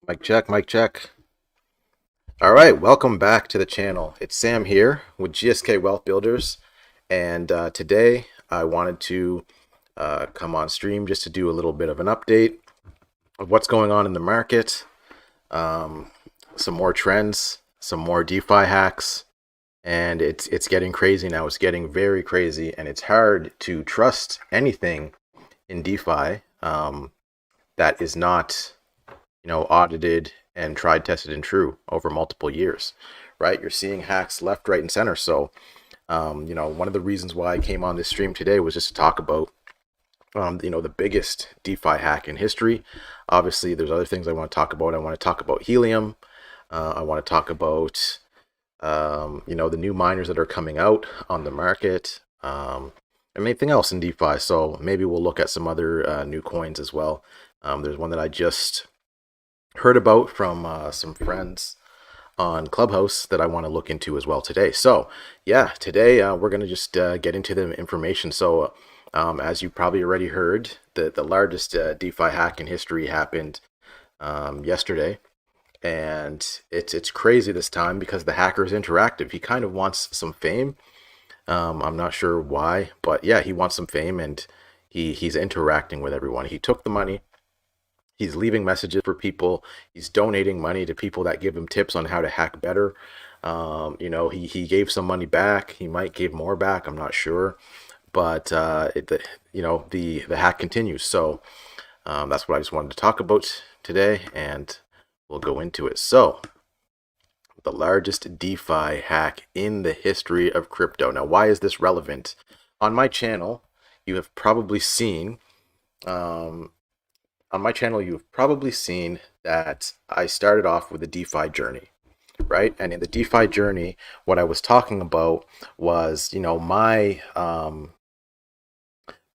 Mic check, mic check. All right, welcome back to the channel. It's Sam here with GSK Wealth Builders, and today I wanted to come on stream just to do a little bit of an update of what's going on in the market, some more trends, some more DeFi hacks, and it's getting crazy now. It's getting very crazy, and it's hard to trust anything in DeFi that is not audited and tried, tested, and true over multiple years, right? You're seeing hacks left, right, and center. So, one of the reasons why I came on this stream today was just to talk about, the biggest DeFi hack in history. Obviously, there's other things I want to talk about. I want to talk about helium. I want to talk about, the new miners that are coming out on the market, and anything else in DeFi. So maybe we'll look at some other new coins as well. There's one that I just heard about from some friends on Clubhouse that I want to look into as well today. So yeah, today we're going to just get into the information. So as you probably already heard, the largest DeFi hack in history happened yesterday. And it's crazy this time because the hacker is interactive. He kind of wants some fame. I'm not sure why, but yeah, he wants some fame, and he's interacting with everyone. He took the money. He's leaving messages for people. He's donating money to people that give him tips on how to hack better. He gave some money back. He might give more back. I'm not sure, but the hack continues. So that's what I just wanted to talk about today, and we'll go into it. So the largest DeFi hack in the history of crypto. Now, why is this relevant? On my channel, you have probably seen. You've probably seen that I started off with a DeFi journey, right? And in the DeFi journey, what I was talking about was,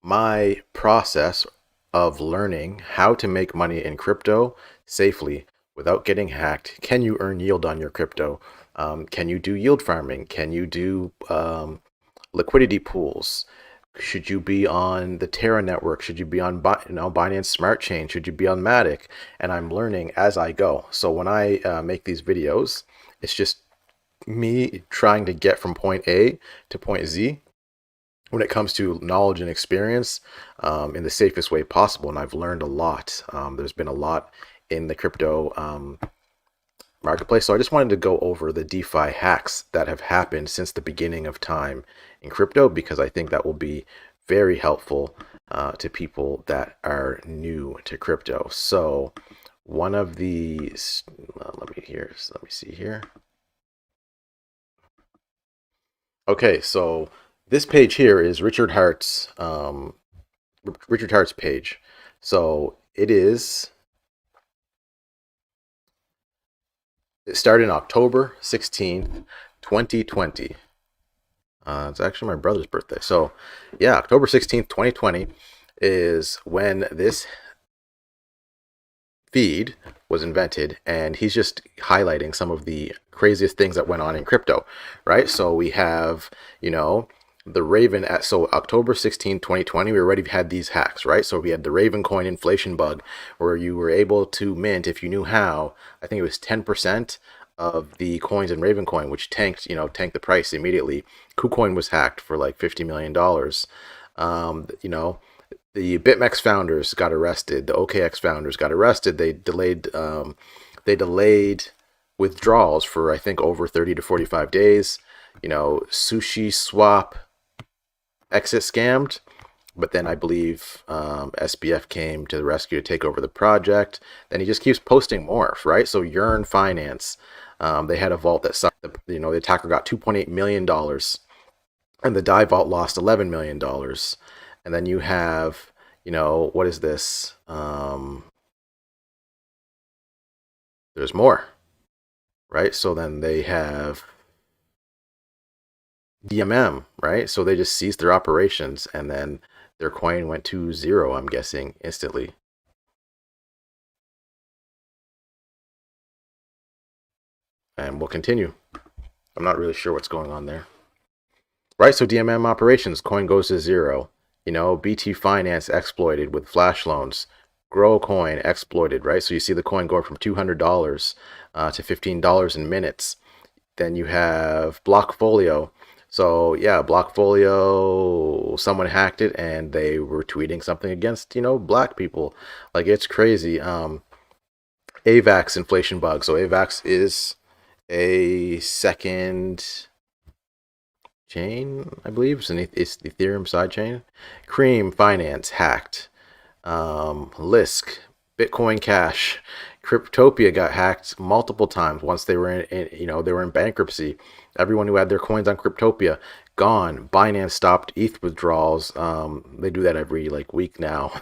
my process of learning how to make money in crypto safely without getting hacked. Can you earn yield on your crypto? Can you do yield farming? Can you do liquidity pools? Should you be on the Terra network? Should you be on Binance Smart Chain? Should you be on Matic? And I'm learning as I go. So when I make these videos, it's just me trying to get from point A to point Z when it comes to knowledge and experience in the safest way possible. And I've learned a lot. There's been a lot in the crypto marketplace. So I just wanted to go over the DeFi hacks that have happened since the beginning of time in crypto, because I think that will be very helpful to people that are new to crypto. So one of these, let me see here. Okay, so this page here is Richard Hart's page. So it started in October 16th, 2020. It's actually my brother's birthday. So yeah, October 16th, 2020 is when this feed was invented, and he's just highlighting some of the craziest things that went on in crypto, right? So we have, the Raven so October 16, 2020, we already had these hacks, right? So we had the Raven coin inflation bug, where you were able to mint, if you knew how, I think it was 10% of the coins in Raven coin, which tanked the price immediately. KuCoin was hacked for like $50 million. The BitMEX founders got arrested. The OKX founders got arrested. They delayed withdrawals for, I think, over 30 to 45 days. Sushi Swap exit scammed, but then I believe SBF came to the rescue to take over the project. Then he just keeps posting more, right? So Yearn Finance, they had a vault that the attacker got $2.8 million, and the DAI vault lost $11 million. And then you have, what is this? There's more, right? So then they have DMM, right? So they just ceased their operations and then their coin went to zero, I'm guessing, instantly. And we'll continue. I'm not really sure what's going on there. Right, so DMM operations, coin goes to zero. BT Finance exploited with flash loans. Grow coin exploited, right? So you see the coin going from $200 to $15 in minutes. Then you have Blockfolio. So yeah, Blockfolio, someone hacked it and they were tweeting something against, black people. Like it's crazy. AVAX inflation bug. So AVAX is a second chain, I believe. It's the Ethereum side chain. Cream Finance hacked. Lisk, Bitcoin Cash, Cryptopia got hacked multiple times once they were they were in bankruptcy. Everyone who had their coins on Cryptopia gone. Binance stopped ETH withdrawals. They do that every like week now,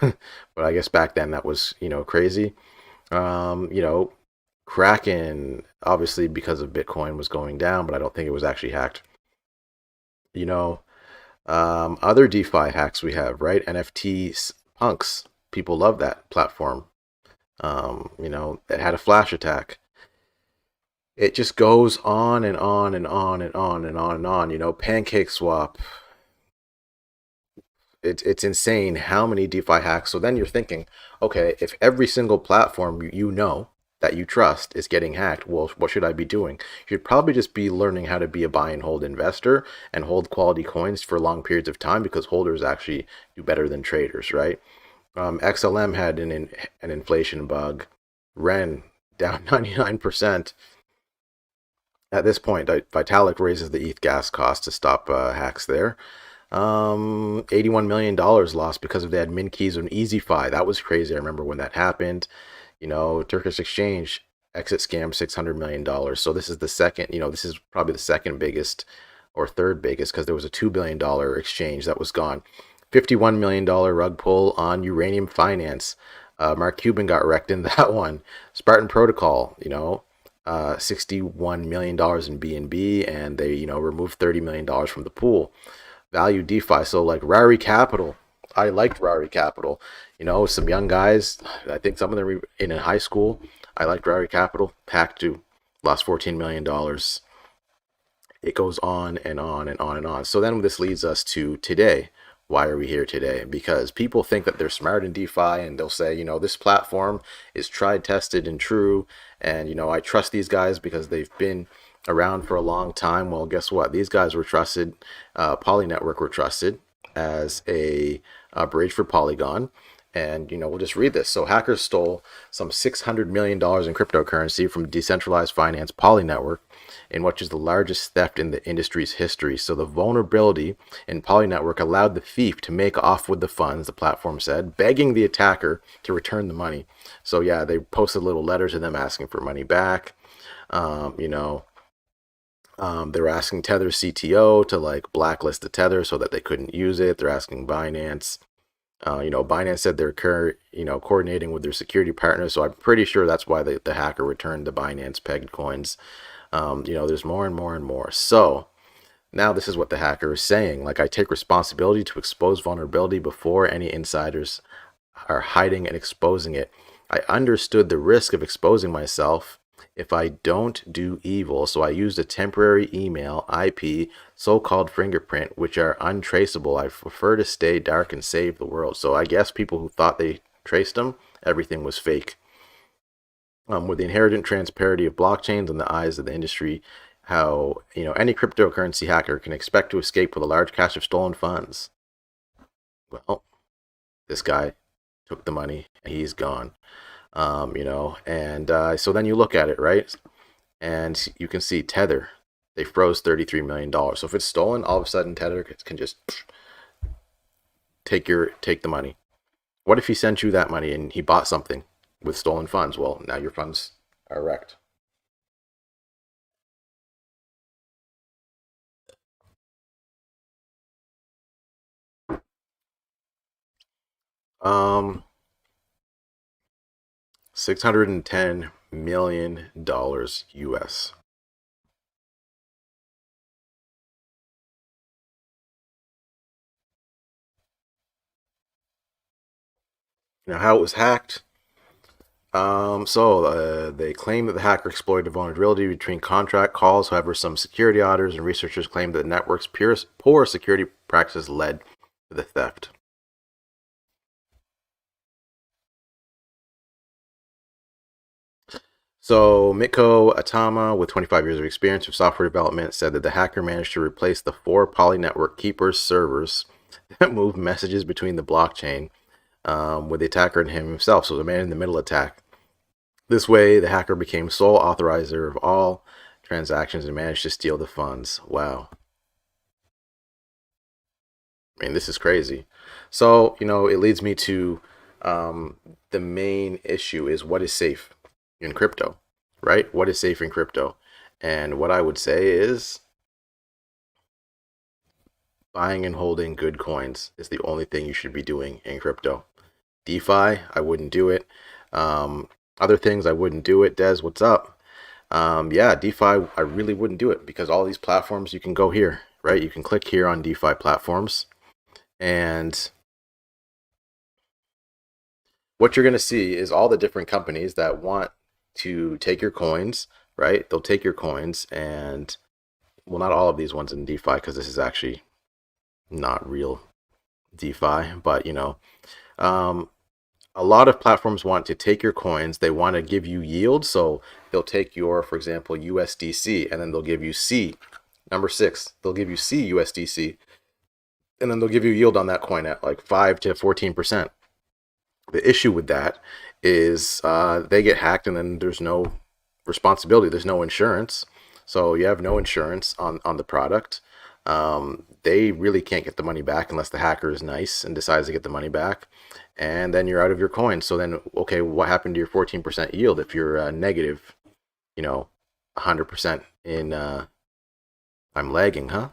but I guess back then that was crazy. Um, you know, Kraken obviously because of Bitcoin was going down, but I don't think it was actually hacked. You know, other DeFi hacks we have, right? NFT punks. People love that platform. It had a flash attack. It just goes on and on and on and on and on and on. Pancake swap. It's insane how many DeFi hacks. So then you're thinking, okay, if every single platform that you trust is getting hacked, well, what should I be doing? You should probably just be learning how to be a buy and hold investor and hold quality coins for long periods of time because holders actually do better than traders, right? XLM had an inflation bug. Ren down 99%. At this point, Vitalik raises the ETH gas cost to stop hacks there. $81 million lost because of they had min keys on EasyFi. That was crazy. I remember when that happened. Turkish Exchange exit scam $600 million. So this is the second. This is probably the second biggest or third biggest because there was a $2 billion exchange that was gone. $51 million rug pull on uranium finance. Mark Cuban got wrecked in that one. Spartan Protocol, $61 million in BNB, and they, removed $30 million from the pool. Value DeFi, so like Rari Capital. I liked Rari Capital. Some young guys. I think some of them were in high school. I liked Rari Capital. Packed to lost $14 million. It goes on and on and on and on. So then this leads us to today. Why are we here today? Because people think that they're smart in DeFi and they'll say, this platform is tried, tested, and true. And, I trust these guys because they've been around for a long time. Well, guess what? These guys were trusted. Poly Network were trusted as a bridge for Polygon. And, we'll just read this. So hackers stole some $600 million in cryptocurrency from decentralized finance Poly Network in what is the largest theft in the industry's history. So the vulnerability in Poly Network allowed the thief to make off with the funds, the platform said, begging the attacker to return the money. So yeah, they posted a little letter to them asking for money back. They were asking Tether CTO to like blacklist the Tether so that they couldn't use it. They're asking Binance. Binance said they're coordinating with their security partners. So I'm pretty sure that's why the hacker returned the Binance pegged coins. There's more and more and more. So now this is what the hacker is saying. Like, I take responsibility to expose vulnerability before any insiders are hiding and exposing it. I understood the risk of exposing myself if I don't do evil, so I used a temporary email, IP, so-called fingerprint, which are untraceable. I prefer to stay dark and save the world. So I guess people who thought they traced them, everything was fake. With the inherent transparency of blockchains in the eyes of the industry, how any cryptocurrency hacker can expect to escape with a large cache of stolen funds. Well, this guy took the money and he's gone. And so then you look at it, right? And you can see Tether, they froze $33 million. So if it's stolen, all of a sudden Tether can just take the money. What if he sent you that money and he bought something with stolen funds? Well, now your funds are wrecked. Um, $610 million US. Now, how it was hacked? They claim that the hacker exploited a vulnerability between contract calls. However, some security auditors and researchers claim that the network's poor security practices led to the theft. So Miko Atama, with 25 years of experience with software development, said that the hacker managed to replace the 4 Poly Network Keepers servers that move messages between the blockchain with the attacker and him himself. So the man in the middle attack. This way, the hacker became sole authorizer of all transactions and managed to steal the funds. Wow. I mean, this is crazy. So, it leads me to the main issue is what is safe in crypto, right? What is safe in crypto? And what I would say is buying and holding good coins is the only thing you should be doing in crypto. DeFi, I wouldn't do it. Other things, I wouldn't do it. Des, what's up? Yeah, DeFi, I really wouldn't do it because all these platforms, you can go here, right? You can click here on DeFi platforms, and what you're going to see is all the different companies that want to take your coins, right? They'll take your coins and, well, not all of these ones in DeFi because this is actually not real DeFi, but um, a lot of platforms want to take your coins. They want to give you yield. So they'll take your, for example, USDC, and then they'll give you C, number 6. They'll give you C USDC, and then they'll give you yield on that coin at like 5 to 14%. The issue with that is they get hacked, and then there's no responsibility. There's no insurance. So you have no insurance on the product. They really can't get the money back unless the hacker is nice and decides to get the money back. And then you're out of your coin. So then, okay, what happened to your 14% yield if you're negative, 100% in, I'm lagging, huh?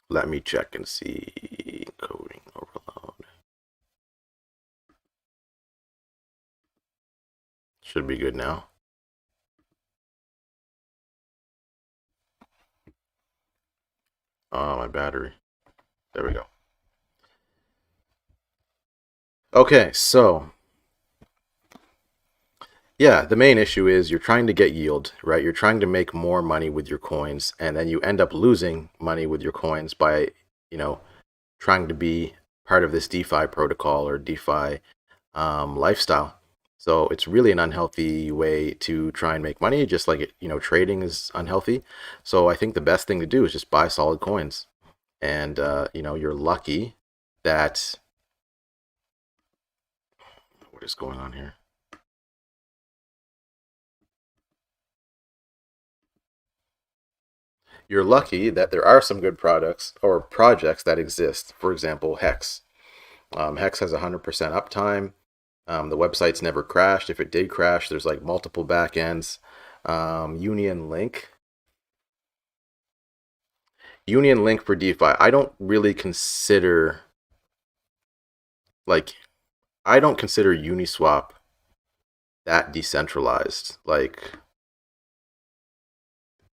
Let me check and see. Coding overload. Should be good now. Oh, my battery. There we go. Okay, so yeah, the main issue is you're trying to get yield, right? You're trying to make more money with your coins, and then you end up losing money with your coins by, you know, trying to be part of this DeFi protocol or DeFi lifestyle. So it's really an unhealthy way to try and make money, just like trading is unhealthy. So I think the best thing to do is just buy solid coins, and you're lucky that what is going on here? You're lucky that there are some good products or projects that exist. For example, Hex. Hex has 100% uptime. The website's never crashed. If it did crash, there's like multiple backends. Union Link. Union Link for DeFi. I don't really consider like I don't consider Uniswap that decentralized. Like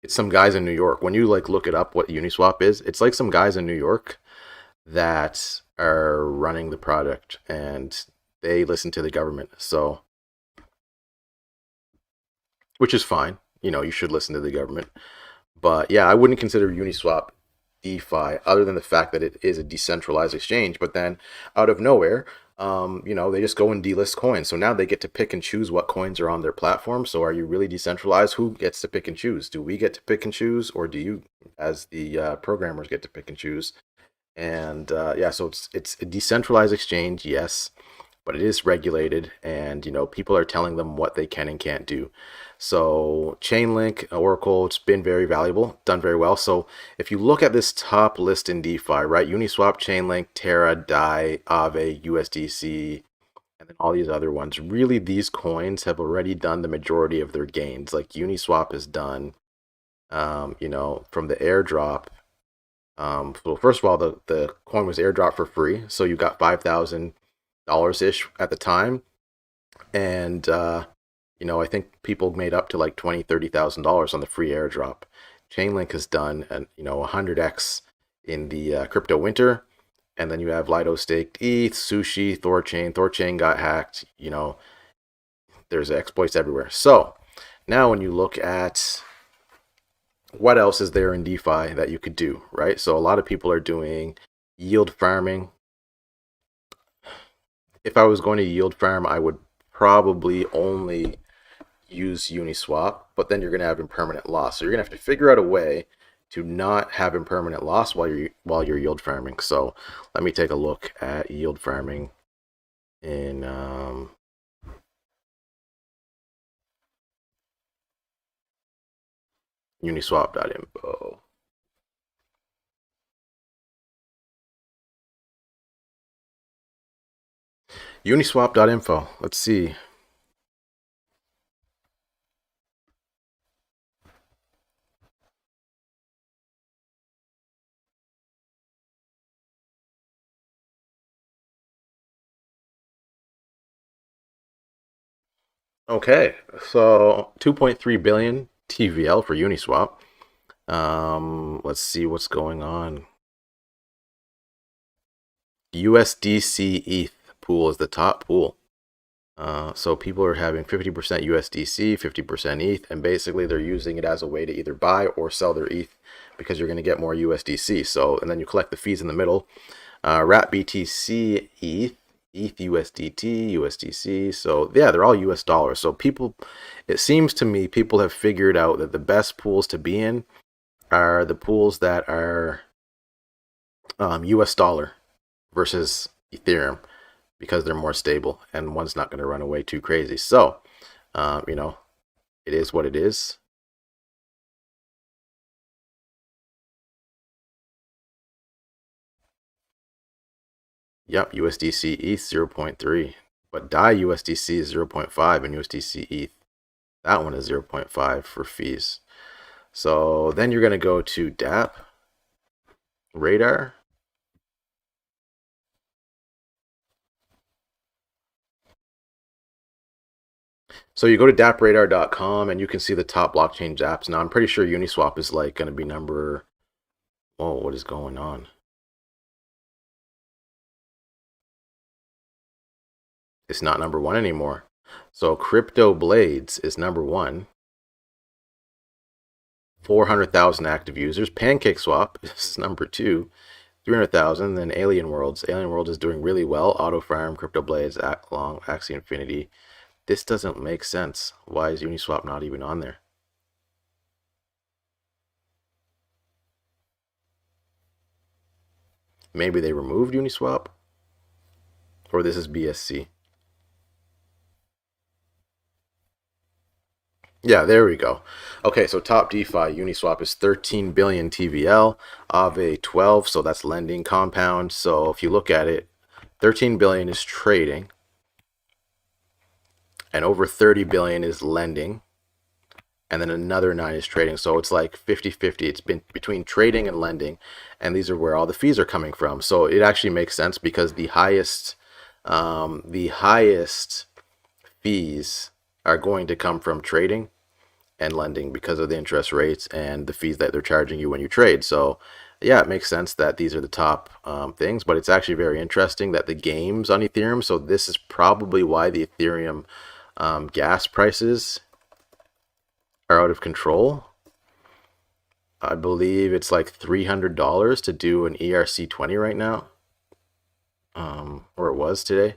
it's some guys in New York. When you like look it up what Uniswap is, it's like some guys in New York that are running the product and they listen to the government. So, which is fine. You should listen to the government. But yeah, I wouldn't consider Uniswap DeFi other than the fact that it is a decentralized exchange. But then out of nowhere, they just go and delist coins. So now they get to pick and choose what coins are on their platform. So are you really decentralized? Who gets to pick and choose? Do we get to pick and choose, or do you, as the programmers, get to pick and choose? And yeah, so it's a decentralized exchange, yes, but it is regulated, and people are telling them what they can and can't do. So Chainlink, Oracle, it's been very valuable, done very well. So if you look at this top list in DeFi, right, Uniswap, Chainlink, Terra, Dai, Aave, USDC, and then all these other ones, really these coins have already done the majority of their gains. Like Uniswap is done, from the airdrop. So first of all, the coin was airdropped for free, so you got $5,000 ish at the time, and I think people made up to like $20,000-$30,000 on the free airdrop. Chainlink has done 100x in the crypto winter, and then you have Lido staked ETH, Sushi, Thorchain. Thorchain got hacked. There's exploits everywhere. So now when you look at what else is there in DeFi that you could do, right? So a lot of people are doing yield farming. If I was going to yield farm, I would probably only use Uniswap, but then you're going to have impermanent loss. So you're going to have to figure out a way to not have impermanent loss while you're yield farming. So let me take a look at yield farming in uniswap.info. Uniswap.info. Let's see. Okay, so 2.3 billion TVL for Uniswap. Let's see what's going on. USDC ETH pool is the top pool. So people are having 50% USDC, 50% ETH, and basically they're using it as a way to either buy or sell their ETH because you're going to get more USDC. So, and then you collect the fees in the middle. Rat BTC ETH, ETH USDT, USDC. So yeah, they're all US dollars. So people, it seems to me, people have figured out that the best pools to be in are the pools that are US dollar versus Ethereum, because they're more stable and one's not going to run away too crazy. So, it is what it is. Yep, USDC ETH 0.3, but DAI USDC is 0.5 and USDC ETH, that one is 0.5 for fees. So then you're going to go to DApp, Radar. So you go to dappradar.com and you can see the top blockchain dApps. Now I'm pretty sure Uniswap is like going to be number, whoa, what is going on? It's not number one anymore. So Crypto Blades is number one. 400,000 active users. PancakeSwap is number two. 300,000. Then Alien Worlds. Alien Worlds is doing really well. Auto Farm, Crypto Blades, Long, Axie Infinity. This doesn't make sense. Why is Uniswap not even on there? Maybe they removed Uniswap? Or this is BSC. Yeah, there we go. Okay, so top DeFi Uniswap is 13 billion TVL, Aave 12, so that's lending compound. So if you look at it, 13 billion is trading, and over 30 billion is lending, and then another 9 is trading. So it's like 50-50. It's been between trading and lending, and these are where all the fees are coming from. So it actually makes sense because the highest fees are going to come from trading and lending because of the interest rates and the fees that they're charging you when you trade. So yeah, it makes sense that these are the top things, but it's actually very interesting that the games on Ethereum, so this is probably why the Ethereum gas prices are out of control. I believe it's like $300 to do an ERC20 right now, or it was today.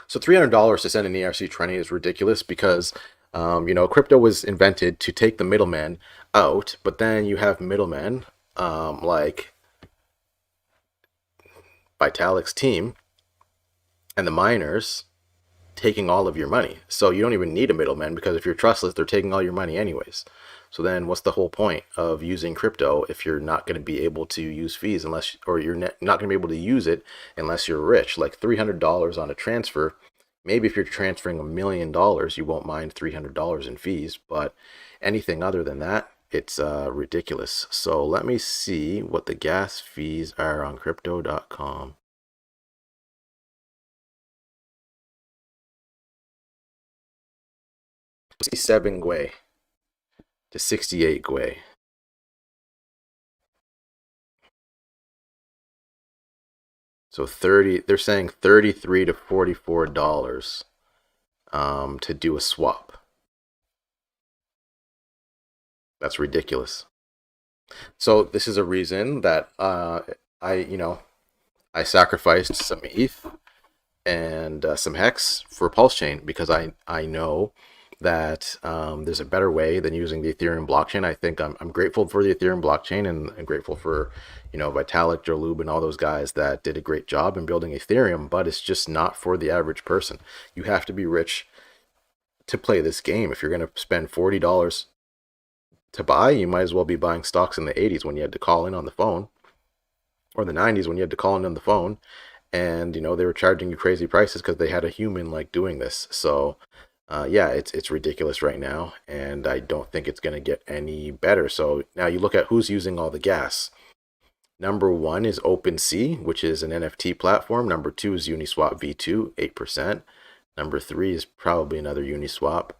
So $300 to send an ERC20 is ridiculous because, crypto was invented to take the middleman out, but then you have middlemen like Vitalik's team and the miners taking all of your money. So you don't even need a middleman because if you're trustless, they're taking all your money anyways. So then what's the whole point of using crypto if you're not going to be able to use fees unless, or you're not going to be able to use it unless you're rich? Like $300 on a transfer Maybe if you're transferring $1 million, you won't mind $300 in fees, but anything other than that, it's ridiculous. So let me see what the gas fees are on crypto.com. 67 Gwei to 68 Gwei. So 30, they're saying $33 to $44 to do a swap. That's ridiculous. So this is a reason that I sacrificed some ETH and some Hex for Pulse Chain because I know that there's a better way than using the Ethereum blockchain. I think I'm grateful for the Ethereum blockchain and grateful for Vitalik, Jolub, and all those guys that did a great job in building Ethereum, but it's just not for the average person. You have to be rich to play this game. If you're going to spend $40 to buy, you might as well be buying stocks in the 80s when you had to call in on the phone, or the 90s when you had to call in on the phone, and they were charging you crazy prices because they had a human like doing this. So yeah, it's ridiculous right now, and I don't think it's going to get any better. So now you look at who's using all the gas. Number one is OpenSea, which is an NFT platform. Number two is Uniswap V2, 8%. Number three is probably another Uniswap.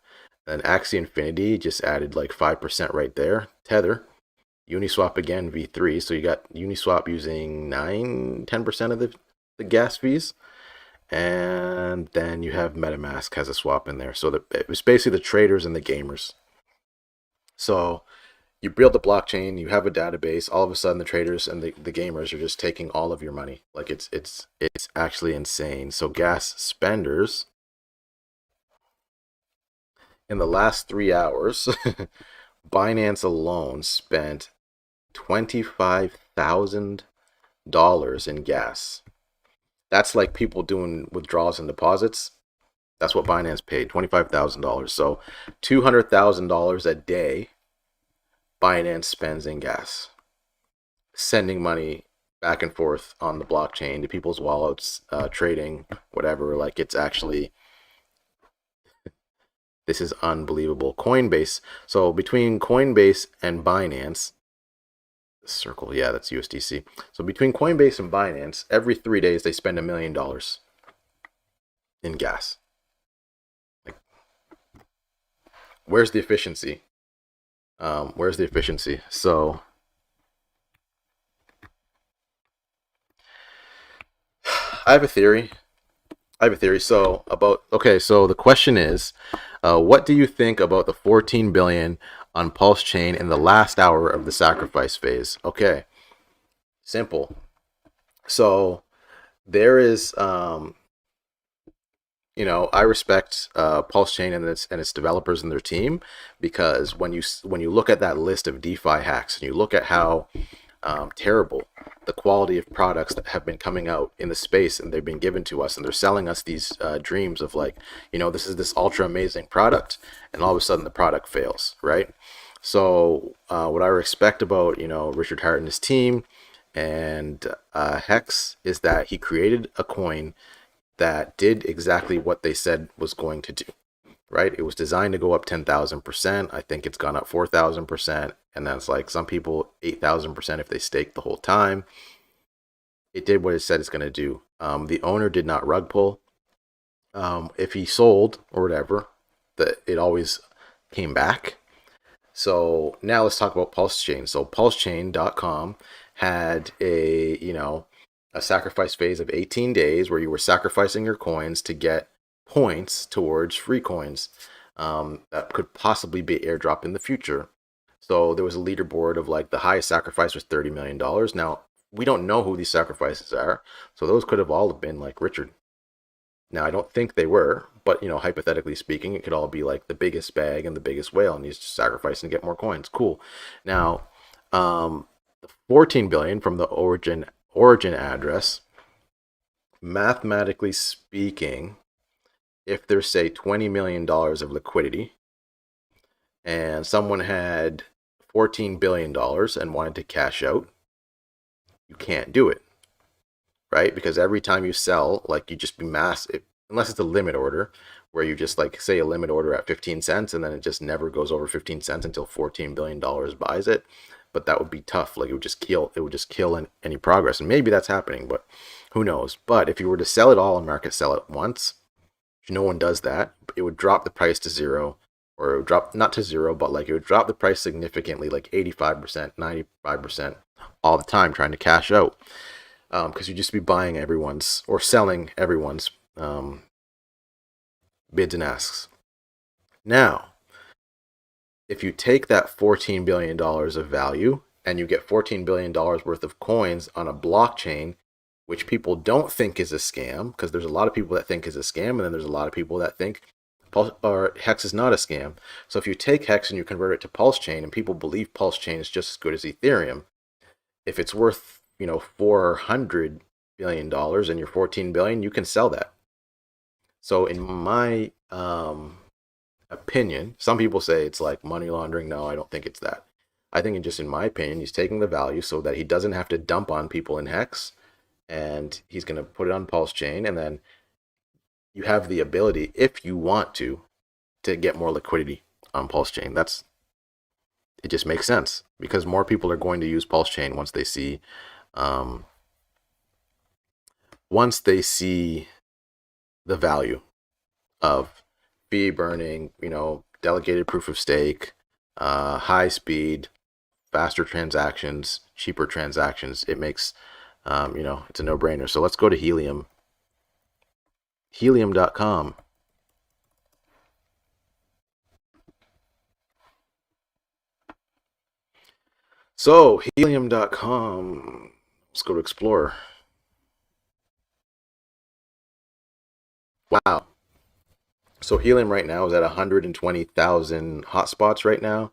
And Axie Infinity just added like 5% right there. Tether, Uniswap again, V3. So you got Uniswap using 10% of the gas fees. And then you have MetaMask has a swap in there. So it was basically the traders and the gamers. So you build the blockchain, you have a database, all of a sudden the traders and the gamers are just taking all of your money. Like it's actually insane. So gas spenders in the last 3 hours, Binance alone spent $25,000 in gas. That's like people doing withdrawals and deposits. That's what Binance paid, $25,000. So $200,000 a day Binance spends in gas, sending money back and forth on the blockchain to people's wallets, trading, whatever. Like it's actually, this is unbelievable. Coinbase. So between Coinbase and Binance, Circle, yeah, that's USDC. So between Coinbase and Binance, every 3 days they spend $1 million in gas. Like, where's the efficiency? Where's the efficiency? So I have a theory. So so the question is, what do you think about the 14 billion on Pulse Chain in the last hour of the sacrifice phase? Okay, simple. So there is, I respect Pulse Chain and its developers and their team, because when you look at that list of DeFi hacks and you look at how terrible the quality of products that have been coming out in the space and they've been given to us, and they're selling us these dreams of like, this is this ultra amazing product, and all of a sudden the product fails, right? So what I respect about Richard Hart and his team and Hex is that he created a coin that did exactly what they said was going to do, right? It was designed to go up 10,000%. I think it's gone up 4,000%. And that's like some people 8,000% if they stake the whole time. It did what it said it's going to do. The owner did not rug pull. If he sold or whatever, it always came back. So now let's talk about Pulse Chain. So pulsechain.com had a sacrifice phase of 18 days where you were sacrificing your coins to get points towards free coins that could possibly be airdropped in the future. So there was a leaderboard of like the highest sacrifice was $30 million. Now, we don't know who these sacrifices are. So those could have all been like Richard. Now, I don't think they were, but hypothetically speaking, it could all be like the biggest bag and the biggest whale, and he's just sacrificing to get more coins. Cool. Now, the 14 billion from the origin address, mathematically speaking, if there's say $20 million of liquidity and someone had $14 billion and wanted to cash out, you can't do it, right? Because every time you sell, like you just be massive. unless it's a limit order where you just like say a limit order at 15 cents and then it just never goes over 15 cents until $14 billion buys it. But that would be tough. Like it would just kill any progress. And maybe that's happening, but who knows? But if you were to sell it all and market sell it once, no one does that. It would drop the price to zero, or it would drop not to zero, but like it would drop the price significantly, like 85%, 95% all the time, trying to cash out. Because you'd just be buying everyone's or selling everyone's bids and asks. Now, if you take that $14 billion of value and you get $14 billion worth of coins on a blockchain, which people don't think is a scam, because there's a lot of people that think is a scam, and then there's a lot of people that think Hex is not a scam. So if you take Hex and you convert it to Pulse Chain, and people believe Pulse Chain is just as good as Ethereum, if it's worth, $400 billion and you're 14 billion, you can sell that. So in my opinion, some people say it's like money laundering. No, I don't think it's that. I think just in my opinion, he's taking the value so that he doesn't have to dump on people in Hex, and he's going to put it on Pulse Chain, and then you have the ability, if you want to get more liquidity on Pulse Chain. It just makes sense because more people are going to use Pulse Chain once they see the value of fee burning, delegated proof of stake, high speed, faster transactions, cheaper transactions. It makes, it's a no-brainer. So let's go to Helium. Helium.com. So Helium.com. Let's go to Explorer. Wow. So Helium right now is at 120,000 hotspots right now.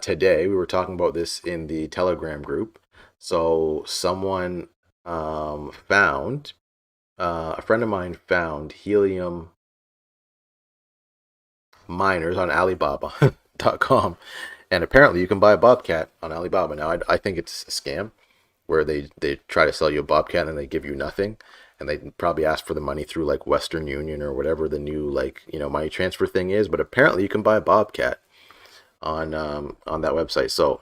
Today, we were talking about this in the Telegram group. So someone found, a friend of mine found Helium miners on Alibaba.com. And apparently you can buy a Bobcat on Alibaba. Now, I think it's a scam where they try to sell you a Bobcat and they give you nothing. And they probably ask for the money through like Western Union or whatever the new money transfer thing is. But apparently you can buy a Bobcat on that website. So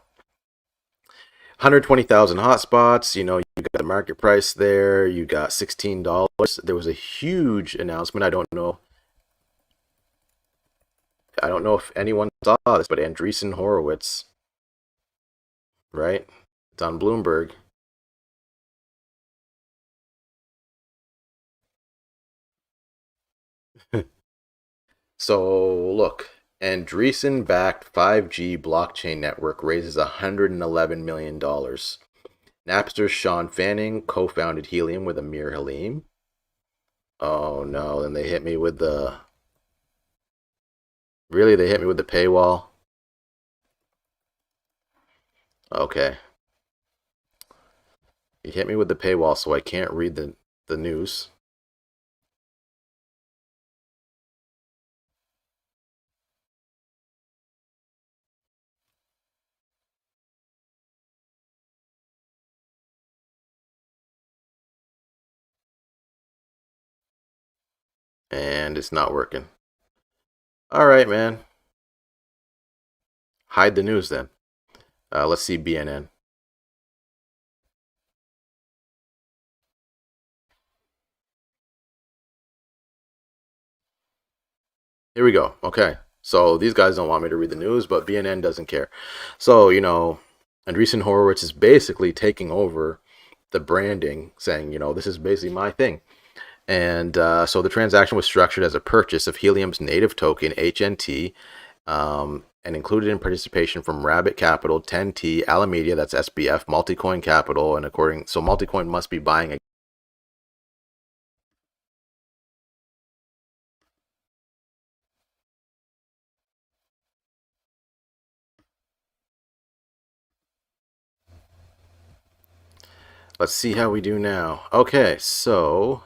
120,000 hotspots. You got the market price there. You got $16. There was a huge announcement. I don't know if anyone saw this, but Andreessen Horowitz, right? It's on Bloomberg. So look, Andreessen-backed 5G blockchain network raises $111 million. Napster's Sean Fanning co-founded Helium with Amir Halim. Oh no, then they hit me with the... Really, they hit me with the paywall? Okay. You hit me with the paywall, so I can't read the news. And it's not working. All right, man. Hide the news then. Let's see BNN. Here we go. Okay. So these guys don't want me to read the news, but BNN doesn't care. So, Andreessen Horowitz is basically taking over the branding, saying, this is basically my thing. And so the transaction was structured as a purchase of Helium's native token, HNT, and included in participation from Rabbit Capital, 10T, Alameda, that's SBF, Multicoin Capital, and so Multicoin must be buying a... Let's see how we do now. Okay, so...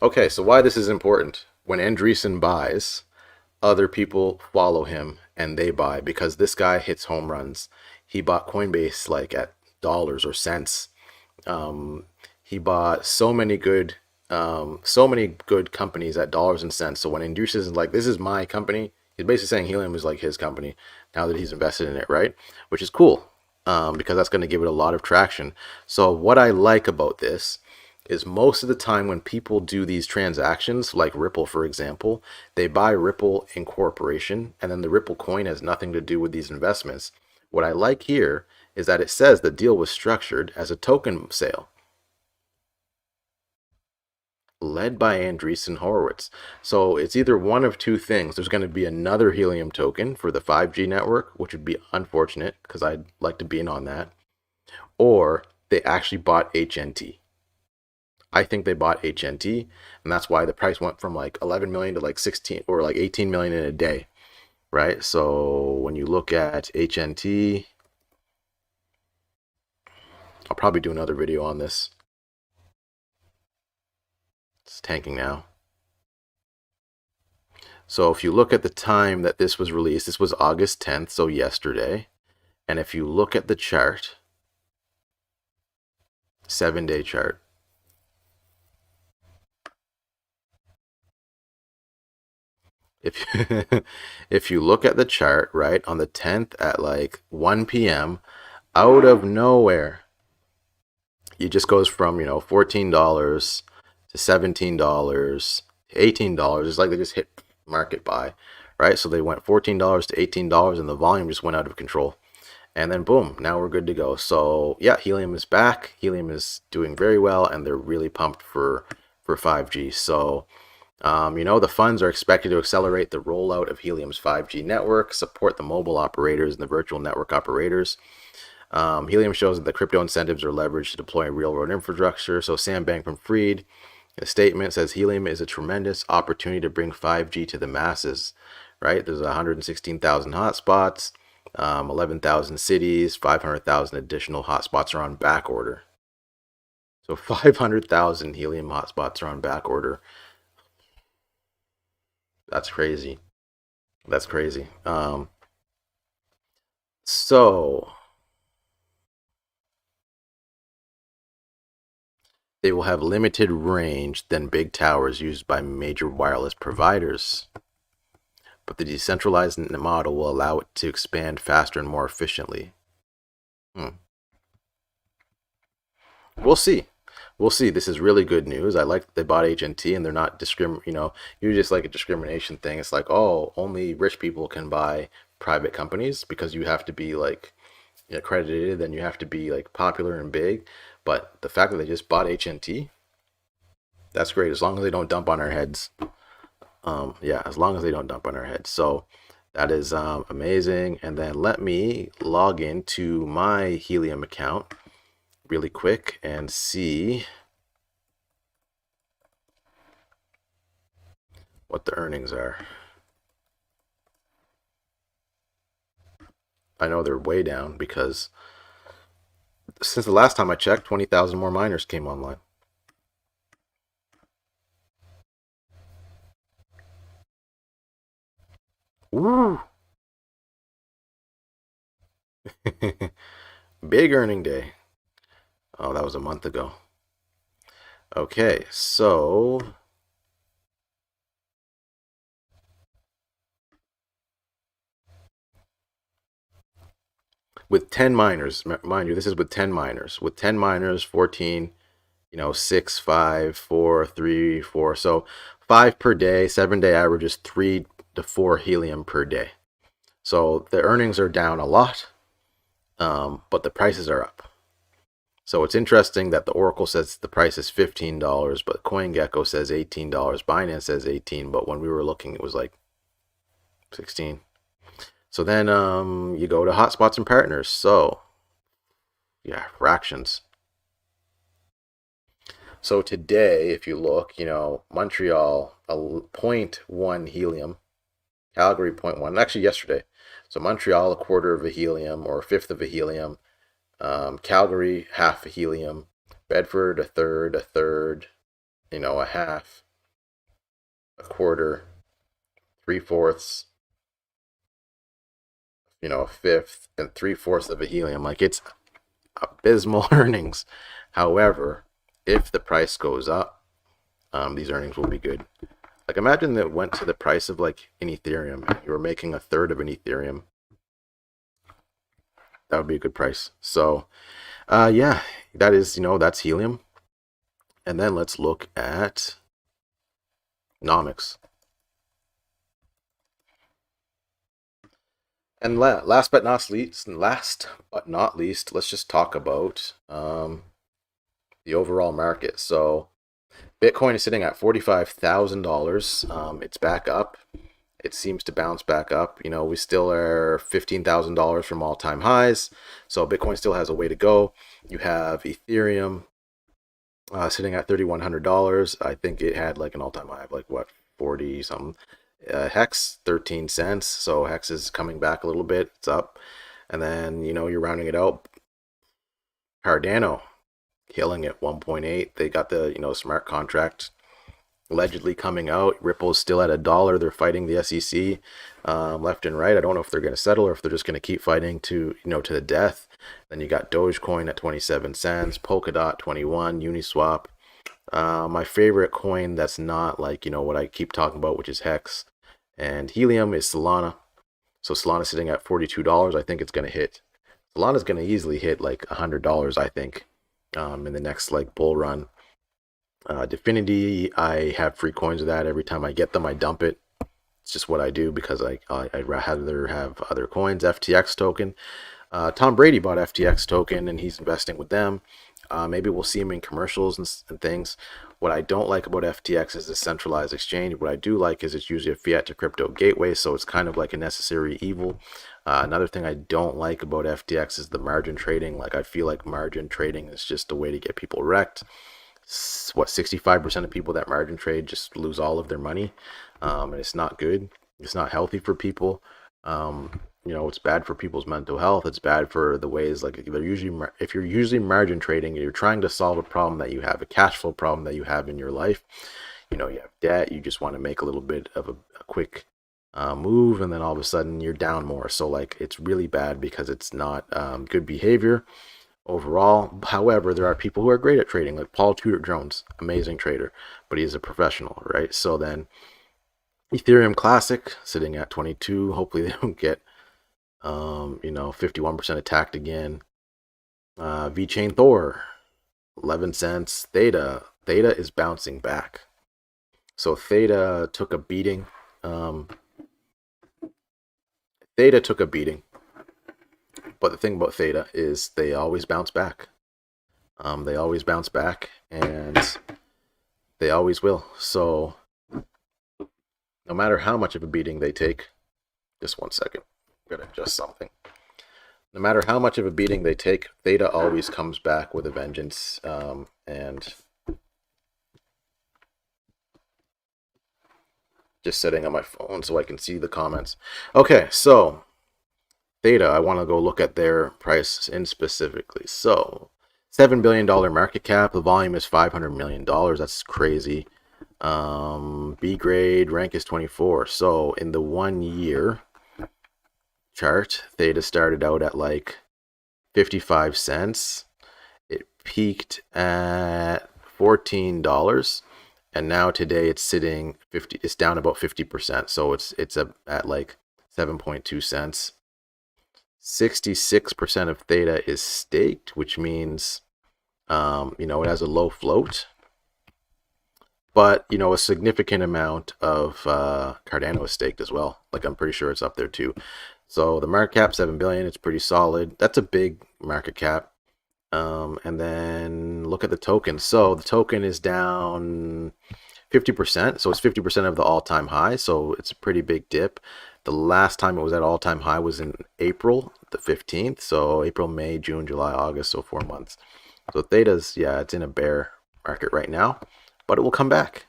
Okay, so why this is important. When Andreessen buys, other people follow him and they buy because this guy hits home runs. He bought Coinbase like at dollars or cents. He bought so many good companies at dollars and cents. So when he introduces like, this is my company, he's basically saying helium is like his company now that he's invested in it, right? Which is cool, because that's going to give it a lot of traction. So what I like about this is most of the time when people do these transactions, like Ripple, for example, they buy Ripple Incorporation, and then the Ripple coin has nothing to do with these investments. What I like here is that it says the deal was structured as a token sale led by Andreessen Horowitz. So it's either one of two things. There's going to be another helium token for the 5G network, which would be unfortunate because I'd like to be in on that, or they actually bought HNT. I think they bought HNT, and that's why the price went from like 11 million to like 16 or like 18 million in a day, right? So when you look at HNT, I'll probably do another video on this. It's tanking now. So if you look at the time that this was released, this was August 10th, so yesterday. And if you look at the chart, 7-day chart, if if you look at the chart, right, on the 10th at like 1 p.m., out of nowhere, it just goes from, $14 to $17 to $18. It's like they just hit market buy, right? So they went $14 to $18 and the volume just went out of control. And then boom, now we're good to go. So yeah, helium is back. Helium is doing very well, and they're really pumped for 5G. So the funds are expected to accelerate the rollout of Helium's 5G network, support the mobile operators and the virtual network operators. Helium shows that the crypto incentives are leveraged to deploy real-world infrastructure. So Sam Bankman-Fried, a statement says Helium is a tremendous opportunity to bring 5G to the masses, right? There's 116,000 hotspots, 11,000 cities, 500,000 additional hotspots are on back order. So 500,000 Helium hotspots are on back order. That's crazy. That's crazy. So they will have limited range than big towers used by major wireless providers. But the decentralized model will allow it to expand faster and more efficiently. We'll see. We'll see. This is really good news. I like that they bought HNT and they're not you just like a discrimination thing. It's like, oh, only rich people can buy private companies because you have to be like accredited, then you have to be like popular and big. But the fact that they just bought HNT, that's great as long as they don't dump on our heads. Yeah, as long as they don't dump on our heads. So that is amazing. And then let me log into my Helium account really quick and see what the earnings are. I know they're way down because since the last time I checked, 20,000 more miners came online. Woo! Big earning day. Oh, that was a month ago. Okay, so with 10 miners, mind you, this is with 10 miners. With 10 miners, 14, 6, 5, 4, 3, 4. So 5 per day, 7-day average is 3 to 4 helium per day. So the earnings are down a lot, but the prices are up. So it's interesting that the Oracle says the price is $15, but CoinGecko says $18. Binance says 18, but when we were looking, it was like 16. So then you go to hotspots and partners. So yeah, fractions. So today, if you look, Montreal, a 0.1 helium, Calgary 0.1, actually yesterday. So Montreal, a quarter of a helium or a fifth of a helium. Calgary, half a helium. Bedford, a third, a half, a quarter, 3/4, a fifth, and 3/4 of a helium. Like it's abysmal earnings. However, if the price goes up, these earnings will be good. Like imagine that it went to the price of like an Ethereum and you were making a third of an Ethereum. That would be a good price. So yeah, that is, that's helium. And then let's look at nomics. And last but not least, let's just talk about the overall market. So Bitcoin is sitting at $45,000. It's back up. It seems to bounce back up. We still are $15,000 from all-time highs. So Bitcoin still has a way to go. You have Ethereum sitting at $3,100. I think it had like an all-time high of like what, 40 something. Hex 13 cents. So Hex is coming back a little bit. It's up. And then, you're rounding it out. Cardano killing it 1.8. They got the, smart contract allegedly coming out. Ripple's still at $1. They're fighting the SEC left and right. I don't know if they're going to settle or if they're just going to keep fighting to the death. Then you got Dogecoin at 27 cents, Polkadot 21, Uniswap. My favorite coin that's not like what I keep talking about, which is Hex and Helium, is Solana. So Solana's sitting at $42. I think it's going to hit. Solana's going to easily hit like $100. I think in the next like bull run. Definity, I have free coins of that. Every time I get them, I dump it. It's just what I do because I'd rather have other coins. FTX token. Tom Brady bought FTX token and he's investing with them. Maybe we'll see him in commercials and things. What I don't like about FTX is the centralized exchange. What I do like is it's usually a fiat to crypto gateway, so it's kind of like a necessary evil. Another thing I don't like about FTX is the margin trading. Like I feel like margin trading is just a way to get people wrecked. What, 65% of people that margin trade just lose all of their money, and it's not good. It's not healthy for people. It's bad for people's mental health. It's bad for the ways, like if you're usually margin trading and you're trying to solve a problem that you have, a cash flow problem that you have in your life. You have debt, you just want to make a little bit of a quick move, and then all of a sudden you're down more. So like it's really bad because it's not good behavior overall. However, there are people who are great at trading, like Paul Tudor Jones, amazing trader, but he's a professional, right? So then Ethereum Classic sitting at 22. Hopefully they don't get 51% attacked again. VeChain Thor 11 cents. Theta is bouncing back. So Theta took a beating. But the thing about Theta is they always bounce back. They always bounce back, and they always will. So no matter how much of a beating they take, just one second, I'm gonna adjust something. No matter how much of a beating they take, Theta always comes back with a vengeance. And just setting on my phone so I can see the comments. Okay, so Theta, I want to go look at their price in specifically. So $7 billion market cap. The volume is $500 million. That's crazy. B grade rank is 24. So in the 1 year chart, Theta started out at like 55 cents. It peaked at $14. And now today it's sitting 50. It's down about 50%. So it's at like 7.2 cents. 66% of Theta is staked, which means it has a low float. But a significant amount of Cardano is staked as well. Like I'm pretty sure it's up there too. So the market cap, 7 billion. It's pretty solid. That's a big market cap. And then look at the token. So the token is down 50%. So it's 50% of the all-time high. So it's a pretty big dip. The last time it was at all-time high was in April the 15th. So April, May, June, July, August. So 4 months. So Theta's, yeah, it's in a bear market right now, but it will come back.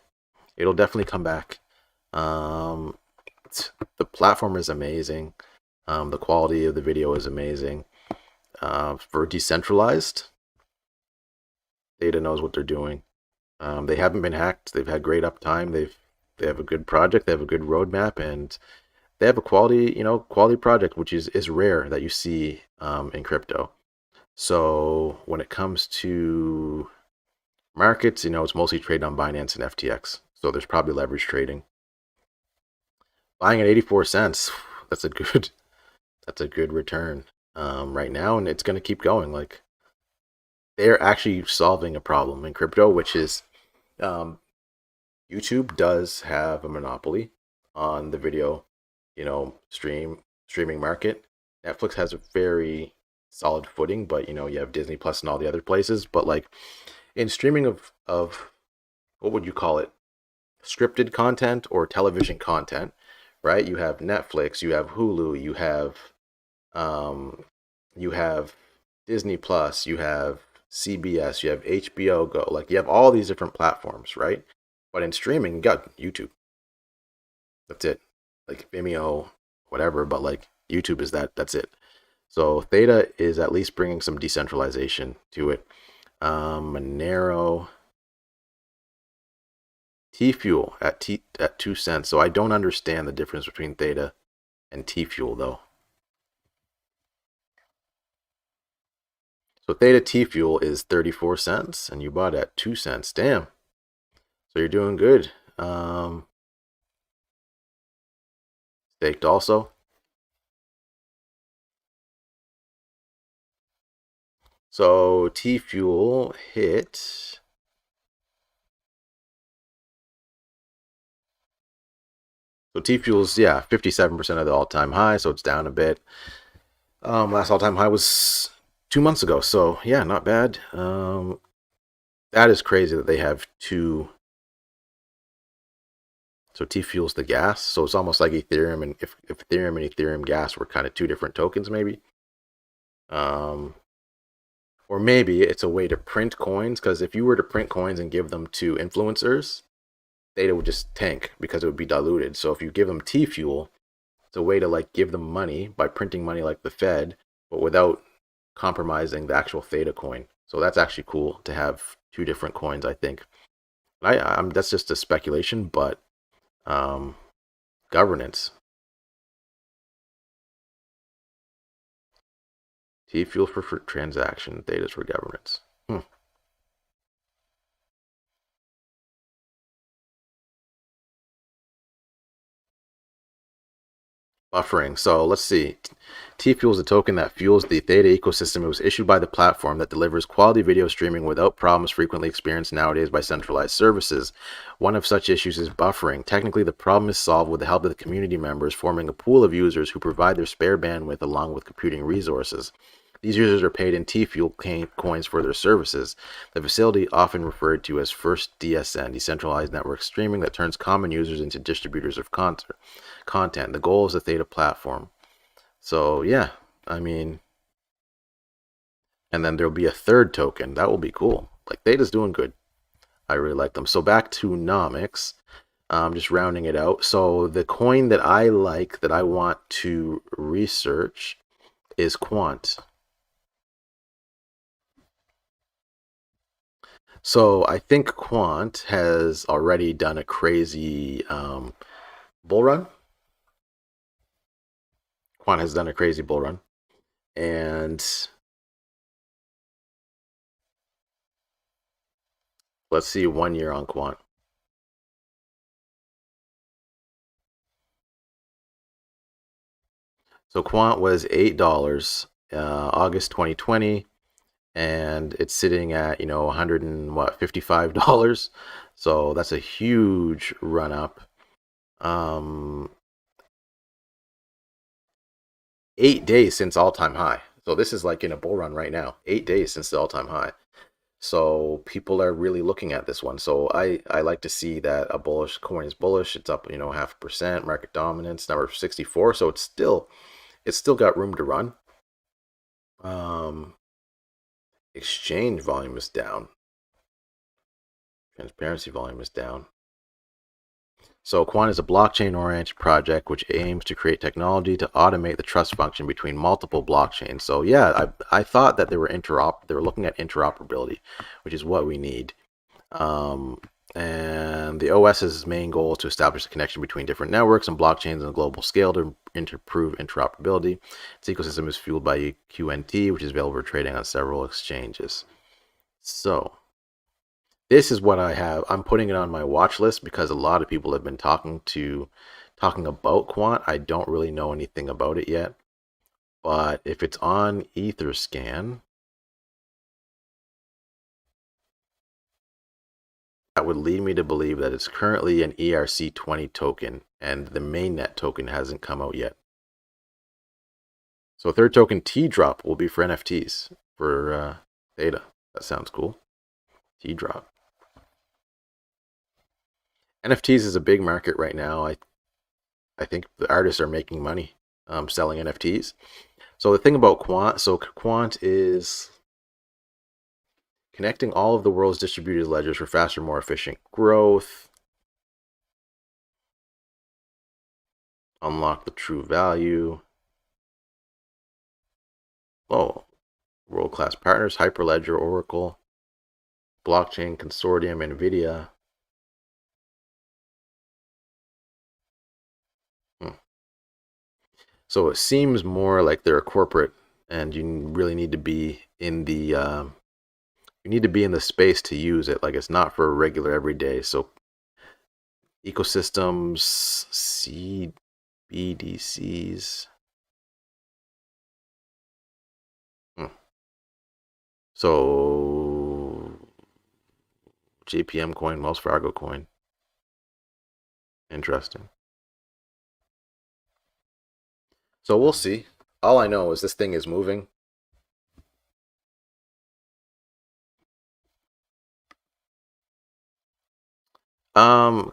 It'll definitely come back. The platform is amazing. The quality of the video is amazing. For decentralized, Theta knows what they're doing. They haven't been hacked. They've had great uptime. They have a good project. They have a good roadmap, and they have a quality project, which is rare that you see in crypto. So when it comes to markets, it's mostly traded on Binance and FTX. So there's probably leverage trading. Buying at 84 cents, that's a good return right now, and it's going to keep going. Like, they're actually solving a problem in crypto, which is um, YouTube does have a monopoly on the video, streaming market. Netflix has a very solid footing, but you have Disney Plus and all the other places. But like in streaming of what would you call it? Scripted content or television content, right? You have Netflix, you have Hulu, um, you have Disney Plus, you have CBS, you have HBO Go. Like you have all these different platforms, right? But in streaming, you got YouTube. That's it. Like Vimeo, whatever. But like YouTube is that. That's it. So Theta is at least bringing some decentralization to it. Monero, T Fuel at 2 cents. So I don't understand the difference between Theta and T Fuel though. So Theta T Fuel is 34 cents and you bought at 2 cents. Damn. So you're doing good. Staked also. So T Fuel hit. So T Fuel's, yeah, 57% of the all-time high, so it's down a bit. Last all-time high was 2 months ago, so yeah, not bad. That is crazy that they have two. So T Fuel's the gas, so it's almost like Ethereum, and if Ethereum and Ethereum gas were kind of two different tokens, maybe. Or maybe it's a way to print coins, because if you were to print coins and give them to influencers, Theta would just tank because it would be diluted. So if you give them T Fuel, it's a way to like give them money by printing money like the Fed, but without compromising the actual Theta coin. So that's actually cool to have two different coins, I think. I'm that's just a speculation, but governance. T Fuel for transaction, Theta's for governance. Buffering. So let's see. T Fuel is a token that fuels the Theta ecosystem. It was issued by the platform that delivers quality video streaming without problems frequently experienced nowadays by centralized services. One of such issues is buffering. Technically, the problem is solved with the help of the community members, forming a pool of users who provide their spare bandwidth along with computing resources. These users are paid in T Fuel coins for their services. The facility, often referred to as First DSN, decentralized network streaming that turns common users into distributors of content. The goal is the Theta platform. So yeah, I mean, and then there'll be a third token. That will be cool. Like Theta's doing good. I really like them. So back to nomics. Just rounding it out. So the coin that I like, that I want to research, is Quant. So I think Quant has already done a crazy bull run. Quant has done a crazy bull run. And let's see 1 year on Quant. So Quant was $8 August 2020, and it's sitting at 155. So that's a huge run up. 8 days since all-time high. So this is like in a bull run right now. 8 days since the all-time high. So people are really looking at this one. So I like to see that a bullish coin is bullish. It's up 0.5%. Market dominance number 64. So it's still got room to run. Exchange volume is down. Transparency volume is down. So Quant is a blockchain-oriented project which aims to create technology to automate the trust function between multiple blockchains. So yeah, I thought that they were looking at interoperability, which is what we need. And the OS's main goal is to establish a connection between different networks and blockchains on a global scale to improve interoperability. Its ecosystem is fueled by QNT, which is available for trading on several exchanges. So this is what I have. I'm putting it on my watch list because a lot of people have been talking about Quant. I don't really know anything about it yet, but if it's on Etherscan, that would lead me to believe that it's currently an ERC20 token, and the mainnet token hasn't come out yet. So third token T-drop will be for NFTs for Theta. That sounds cool. T-drop. NFTs is a big market right now. I think the artists are making money selling NFTs. So the thing about Quant, Quant is connecting all of the world's distributed ledgers for faster, more efficient growth. Unlock the true value. Oh, world-class partners, Hyperledger, Oracle, Blockchain Consortium, NVIDIA. So it seems more like they're a corporate, and you really need to be in the space to use it. Like it's not for a regular everyday. So ecosystems, CBDCs. So JPM coin, Wells Fargo coin. Interesting. So we'll see. All I know is this thing is moving.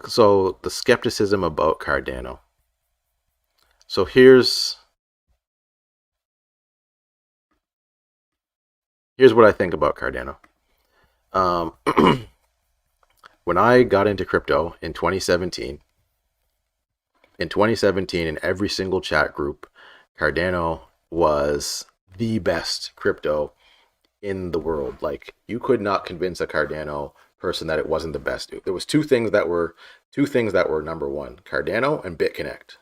So the skepticism about Cardano. So here's what I think about Cardano. When I got into crypto in 2017, in every single chat group, Cardano was the best crypto in the world. Like you could not convince a Cardano person that it wasn't the best. There was two things that were number one: Cardano and BitConnect.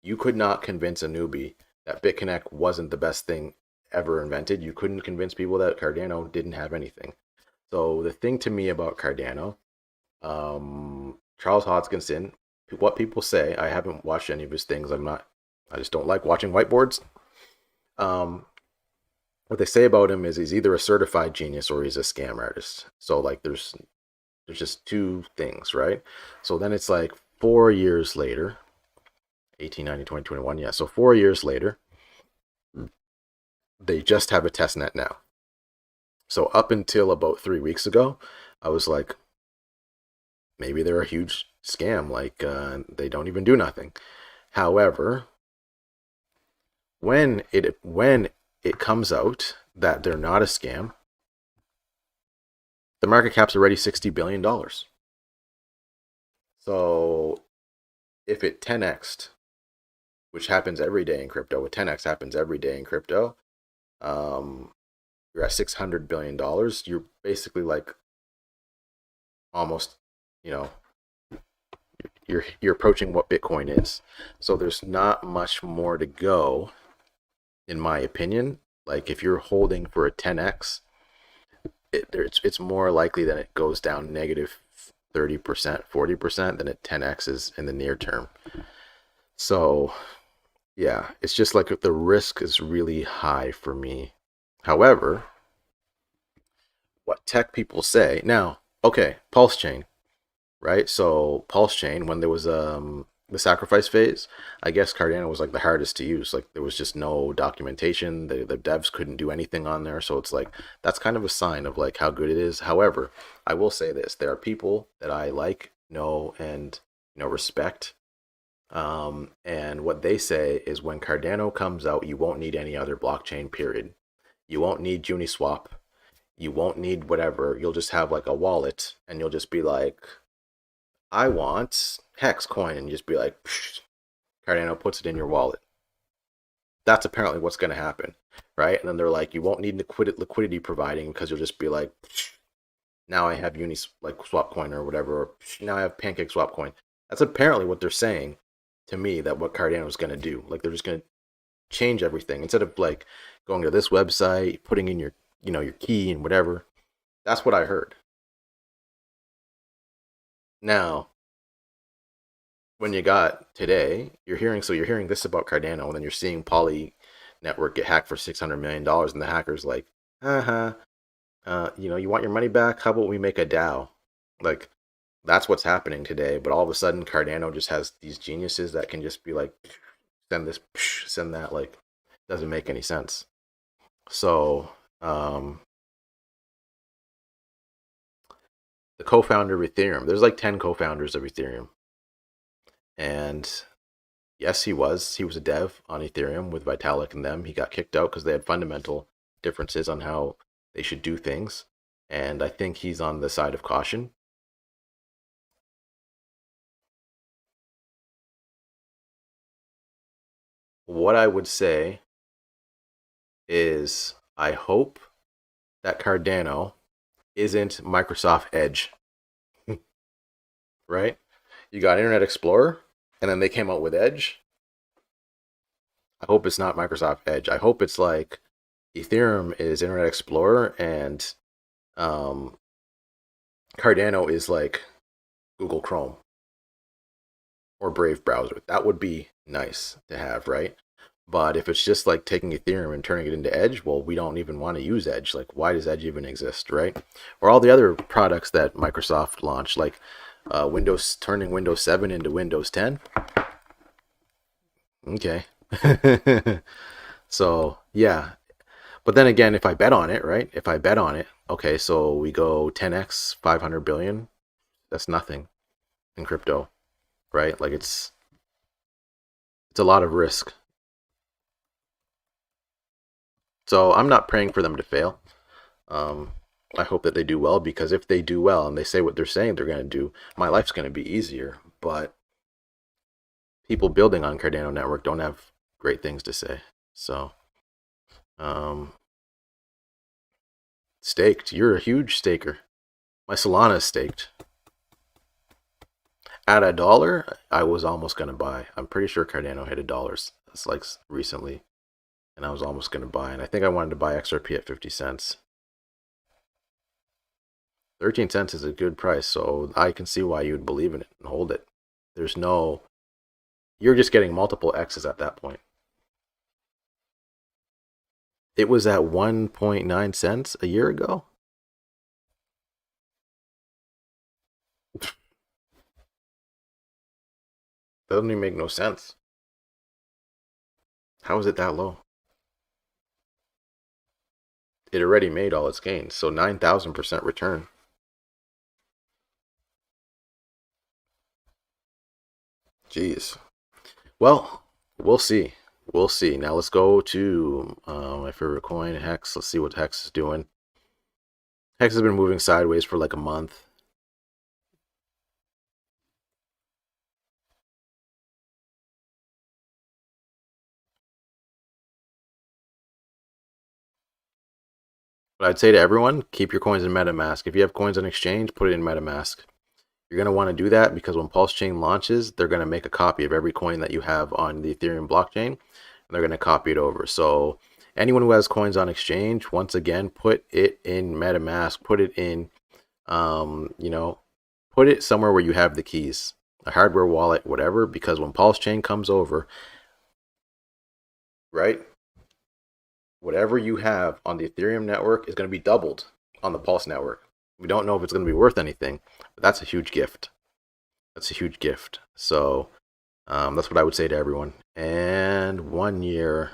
You could not convince a newbie that BitConnect wasn't the best thing ever invented. You couldn't convince people that Cardano didn't have anything. So the thing to me about Cardano, Charles Hodgkinson, what people say, I haven't watched any of his things. I just don't like watching whiteboards. What they say about him is he's either a certified genius or he's a scam artist. So like there's just two things, right? So then it's like 4 years later, 18, 19, 20, 21, yeah. So 4 years later, they just have a test net now. So up until about 3 weeks ago, I was like, maybe they're a huge scam. Like they don't even do nothing. However, when it comes out that they're not a scam, the market cap's already $60 billion. So if it 10x'd, which happens every day in crypto, with 10x happens every day in crypto, you're at $600 billion. You're basically like almost, you're approaching what Bitcoin is. So there's not much more to go, in my opinion. Like if you're holding for a 10x, it's more likely that it goes down negative 30%, 40% than it 10x's in the near term. So yeah, it's just like the risk is really high for me. However, what tech people say now, okay, Pulse Chain, right? So Pulse Chain, when there was the sacrifice phase, I guess Cardano was like the hardest to use. Like there was just no documentation. The devs couldn't do anything on there. So it's like that's kind of a sign of like how good it is. However, I will say this: there are people that I like, know, and respect. And what they say is when Cardano comes out, you won't need any other blockchain. Period. You won't need Uniswap. You won't need whatever. You'll just have like a wallet, and you'll just be like, I want Hex coin, and you just be like, psh, Cardano puts it in your wallet. That's apparently what's going to happen, right? And then they're like, you won't need liquidity providing because you'll just be like, psh, Now I have like Swapcoin or whatever. Or now I have Pancake Swapcoin. That's apparently what they're saying to me, that what Cardano is going to do. Like they're just going to change everything instead of like going to this website, putting in your your key and whatever. That's what I heard. Now, when you got today, you're hearing this about Cardano, and then you're seeing Poly Network get hacked for $600 million, and the hacker's like, uh-huh, you want your money back? How about we make a DAO? Like, that's what's happening today. But all of a sudden, Cardano just has these geniuses that can just be like, send this, send that. Like, doesn't make any sense. So, the co-founder of Ethereum, there's like 10 co-founders of Ethereum, and yes, he was a dev on Ethereum with Vitalik and them. He got kicked out because they had fundamental differences on how they should do things, and I think he's on the side of caution. What I would say is I hope that Cardano isn't Microsoft Edge, right? You got Internet Explorer, and then they came out with Edge. I hope it's not Microsoft Edge. I hope it's like Ethereum is Internet Explorer, and um, Cardano is like Google Chrome or Brave browser. That would be nice to have, right? But if it's just like taking Ethereum and turning it into Edge, well, we don't even want to use Edge. Like, why does Edge even exist, right? Or all the other products that Microsoft launched, like turning Windows 7 into Windows 10. Okay. So, yeah. But then again, if I bet on it, right? If I bet on it, okay, so we go 10x, 500 billion. That's nothing in crypto, right? Like it's a lot of risk. So I'm not praying for them to fail. Um, I hope that they do well, because if they do well and they say what they're saying they're going to do, my life's going to be easier. But people building on Cardano Network don't have great things to say. So, um, staked. You're a huge staker. My Solana is staked. At $1, I was almost going to buy. I'm pretty sure Cardano hit $1. It's like recently. And I was almost going to buy. And I think I wanted to buy XRP at 50 cents. 13 cents is a good price, so I can see why you would believe in it and hold it. You're just getting multiple X's at that point. It was at 1.9 cents a year ago. Doesn't even make no sense. How is it that low? It already made all its gains, so 9,000% return. Jeez. Well, we'll see. We'll see. Now let's go to my favorite coin, Hex. Let's see what Hex is doing. Hex has been moving sideways for like a month. But I'd say to everyone, keep your coins in MetaMask. If you have coins on exchange, put it in MetaMask. You're going to want to do that because when Pulse Chain launches, they're going to make a copy of every coin that you have on the Ethereum blockchain, and they're going to copy it over. So anyone who has coins on exchange, once again, put it in MetaMask, put it in, put it somewhere where you have the keys, a hardware wallet, whatever, because when Pulse Chain comes over, right, whatever you have on the Ethereum network is going to be doubled on the Pulse network. We don't know if it's going to be worth anything, but that's a huge gift. That's a huge gift. So that's what I would say to everyone. And 1 year.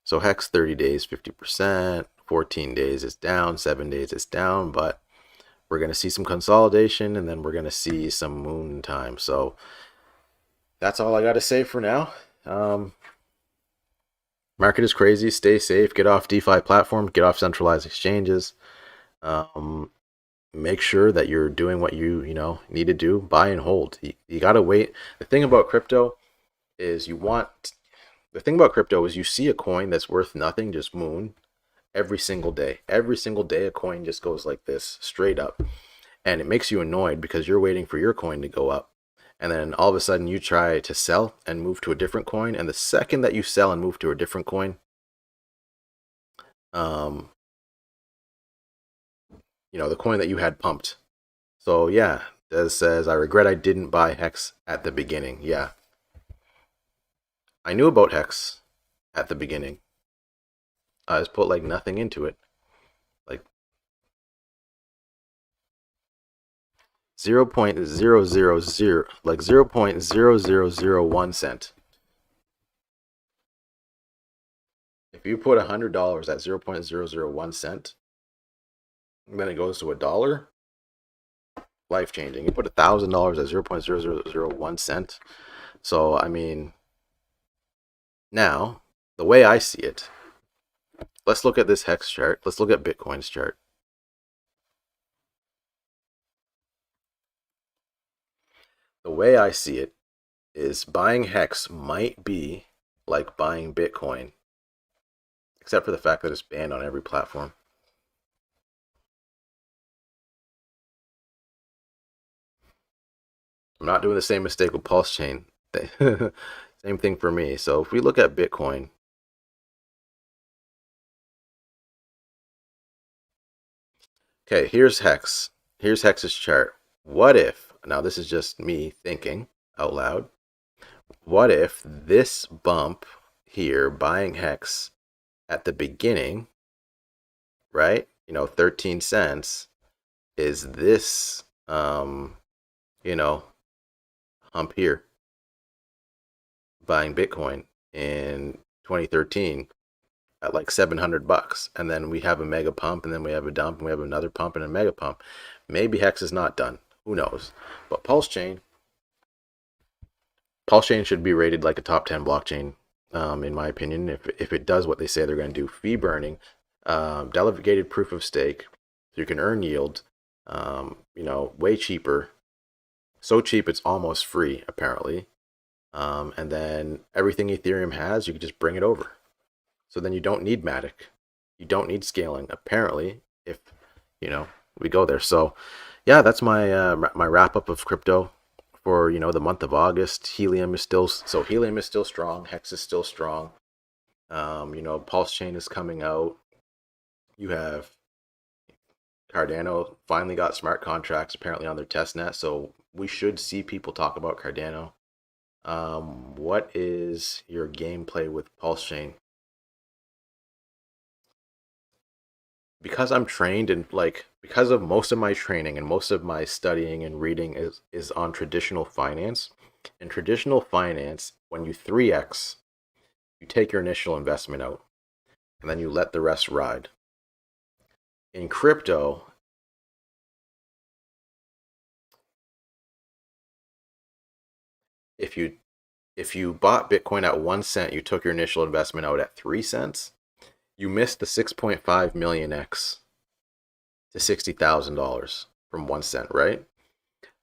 So Hex 30 days, 50%. 14 days is down. 7 days is down. But we're going to see some consolidation, and then we're going to see some moon time. So that's all I got to say for now. Market is crazy. Stay safe. Get off DeFi platforms. Get off centralized exchanges. Make sure that you're doing what you need to do. Buy and hold. You got to wait. The thing about crypto is you see a coin that's worth nothing, just moon, every single day. Every single day, a coin just goes like this, straight up. And it makes you annoyed because you're waiting for your coin to go up. And then all of a sudden you try to sell and move to a different coin. And the second that you sell and move to a different coin, um, the coin that you had pumped. So yeah, Des says, I regret I didn't buy Hex at the beginning. Yeah. I knew about Hex at the beginning. I just put like nothing into it. Like 0.000, like 0.0001 cent. If you put $100 at 0.001 cent, then it goes to $1. Life changing. You put $1,000 at 0.0001 cent. So I mean, now the way I see it, let's look at this Hex chart. Let's look at Bitcoin's chart. The way I see it is buying Hex might be like buying Bitcoin, except for the fact that it's banned on every platform. I'm not doing the same mistake with Pulse Chain. Same thing for me. So if we look at Bitcoin, okay, here's Hex. Here's Hex's chart. What if, now this is just me thinking out loud, what if this bump here, buying Hex at the beginning, right? 13 cents is this, hump here, buying Bitcoin in 2013 at like $700, and then we have a mega pump, and then we have a dump, and we have another pump and a mega pump. Maybe Hex is not done. Who knows? But Pulse Chain should be rated like a top 10 blockchain, in my opinion, if it does what they say they're going to do. Fee burning, delegated proof of stake, so you can earn yield, way cheaper. So cheap it's almost free, apparently. And then everything Ethereum has, you can just bring it over. So then you don't need Matic. You don't need scaling, apparently, if, we go there. So yeah, that's my my wrap up of crypto for, the month of August. Helium is still strong. Hex is still strong. Pulse Chain is coming out. You have Cardano finally got smart contracts apparently on their testnet, so we should see people talk about Cardano. What is your gameplay with Pulse Chain? Because I'm trained and because of most of my training and most of my studying and reading is on traditional finance. In traditional finance, when you 3x, you take your initial investment out and then you let the rest ride. In crypto, if you bought Bitcoin at 1 cent, you took your initial investment out at 3 cents, you missed the 6.5 million X to $60,000 from 1 cent, right?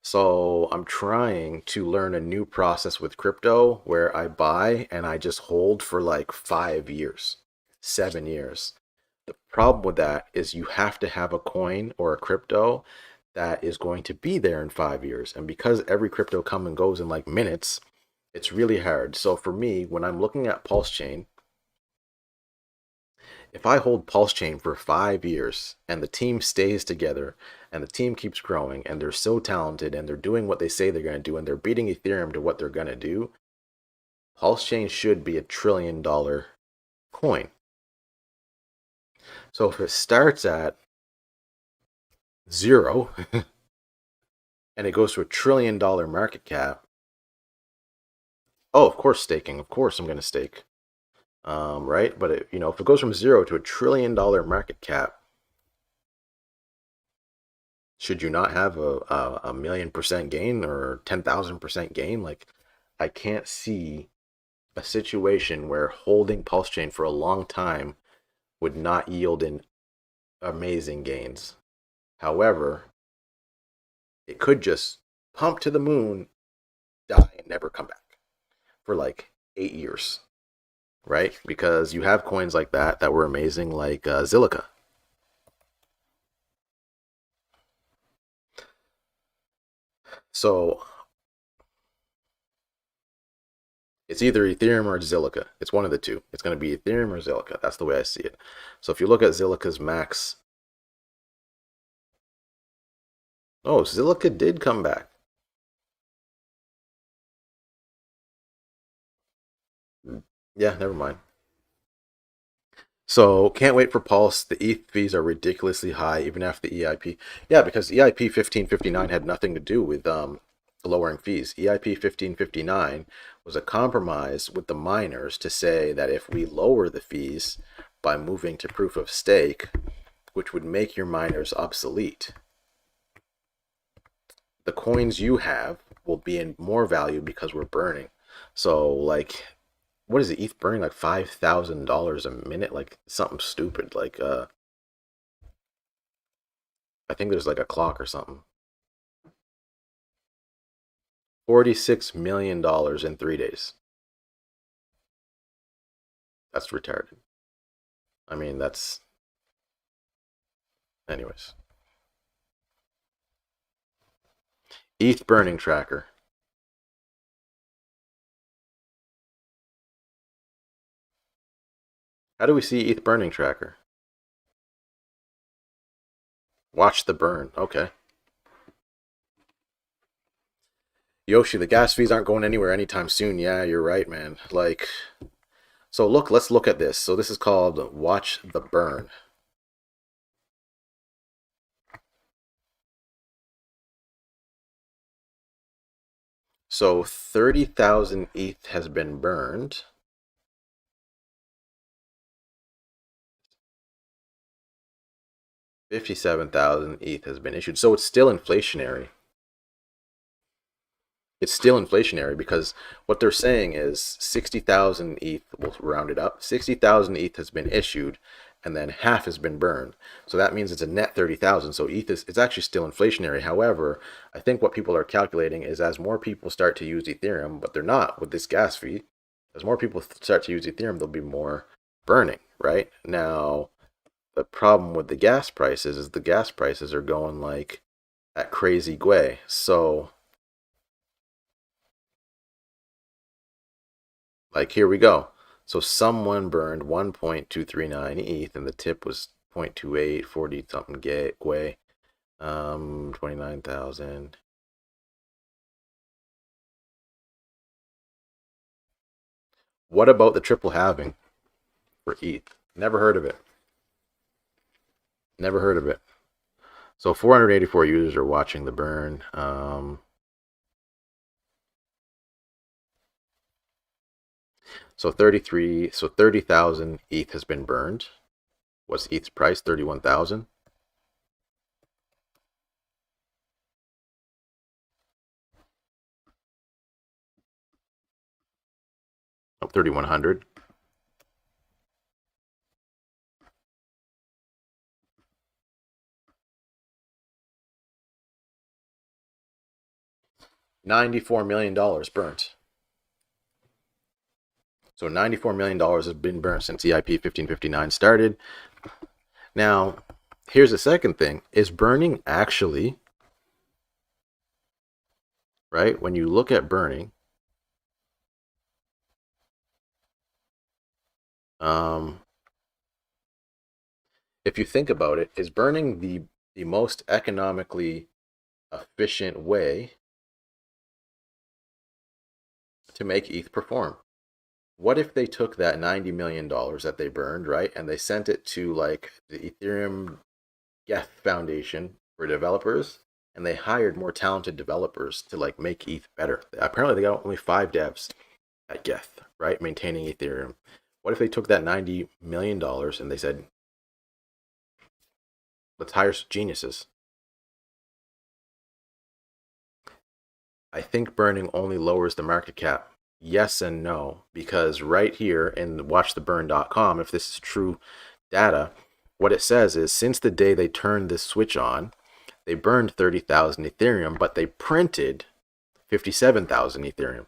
So I'm trying to learn a new process with crypto where I buy and I just hold for like 5 years, 7 years. The problem with that is you have to have a coin or a crypto that is going to be there in 5 years. And because every crypto comes and goes in like minutes, it's really hard. So for me, when I'm looking at Pulse Chain, if I hold Pulse Chain for 5 years and the team stays together and the team keeps growing and they're so talented and they're doing what they say they're going to do and they're beating Ethereum to what they're going to do, Pulse Chain should be $1 trillion coin. So if it starts at 0 and it goes to $1 trillion market cap, oh, of course staking. Of course I'm going to stake. Right? But if it goes from 0 to $1 trillion market cap, should you not have a million percent gain or 10,000% gain? Like, I can't see a situation where holding Pulse Chain for a long time would not yield in amazing gains. However, it could just pump to the moon, die, and never come back for like 8 years, right? Because you have coins like that were amazing, like Zilliqa. So it's either Ethereum or Zilliqa. It's one of the two. It's going to be Ethereum or Zilliqa. That's the way I see it. So if you look at Zilliqa's max, oh, Zilliqa did come back. Yeah, never mind. So can't wait for Pulse. The ETH fees are ridiculously high, even after the EIP. Yeah, because EIP 1559 had nothing to do with lowering fees. EIP 1559 was a compromise with the miners to say that if we lower the fees by moving to proof of stake, which would make your miners obsolete, the coins you have will be in more value because we're burning. So like, what is it? ETH burning like $5,000 a minute, like something stupid. Like I think there's like a clock or something. $46 million in 3 days. That's retarded. I mean, that's anyways. ETH burning tracker. How do we see ETH burning tracker? Watch the burn. Okay. Yoshi, the gas fees aren't going anywhere anytime soon. Yeah, you're right, man. Like, so look, let's look at this. So this is called watch the burn. So 30,000 ETH has been burned. 57,000 ETH has been issued. So it's still inflationary. It's still inflationary because what they're saying is 60,000 ETH, we'll round it up, 60,000 ETH has been issued and then half has been burned. So that means it's a net 30,000. So ETH is, it's actually still inflationary. However, I think what people are calculating is as more people start to use Ethereum, but they're not with this gas fee, as more people start to use Ethereum, there'll be more burning, right? Now, the problem with the gas prices is the gas prices are going like at crazy way. So like here we go. So someone burned 1.239 ETH and the tip was 0.28, 40 something Gwei. 29,000. What about the triple halving for ETH? Never heard of it. Never heard of it. So 484 users are watching the burn. So 30,000 ETH has been burned. What's ETH's price? 31,000. Oh, 3,100. $94 million burnt. So $94 million has been burnt since EIP 1559 started. Now, here's the second thing. Is burning actually, right? When you look at burning, if you think about it, is burning the most economically efficient way to make ETH perform? What if they took that $90 million that they burned, right, and they sent it to like the Ethereum Geth Foundation for developers, and they hired more talented developers to like make ETH better? Apparently, they got only 5 devs at Geth, right, maintaining Ethereum. What if they took that $90 million and they said, let's hire geniuses? I think burning only lowers the market cap. Yes and no, because right here in watchtheburn.com, if this is true data, what it says is since the day they turned this switch on, they burned 30,000 Ethereum, but they printed 57,000 Ethereum,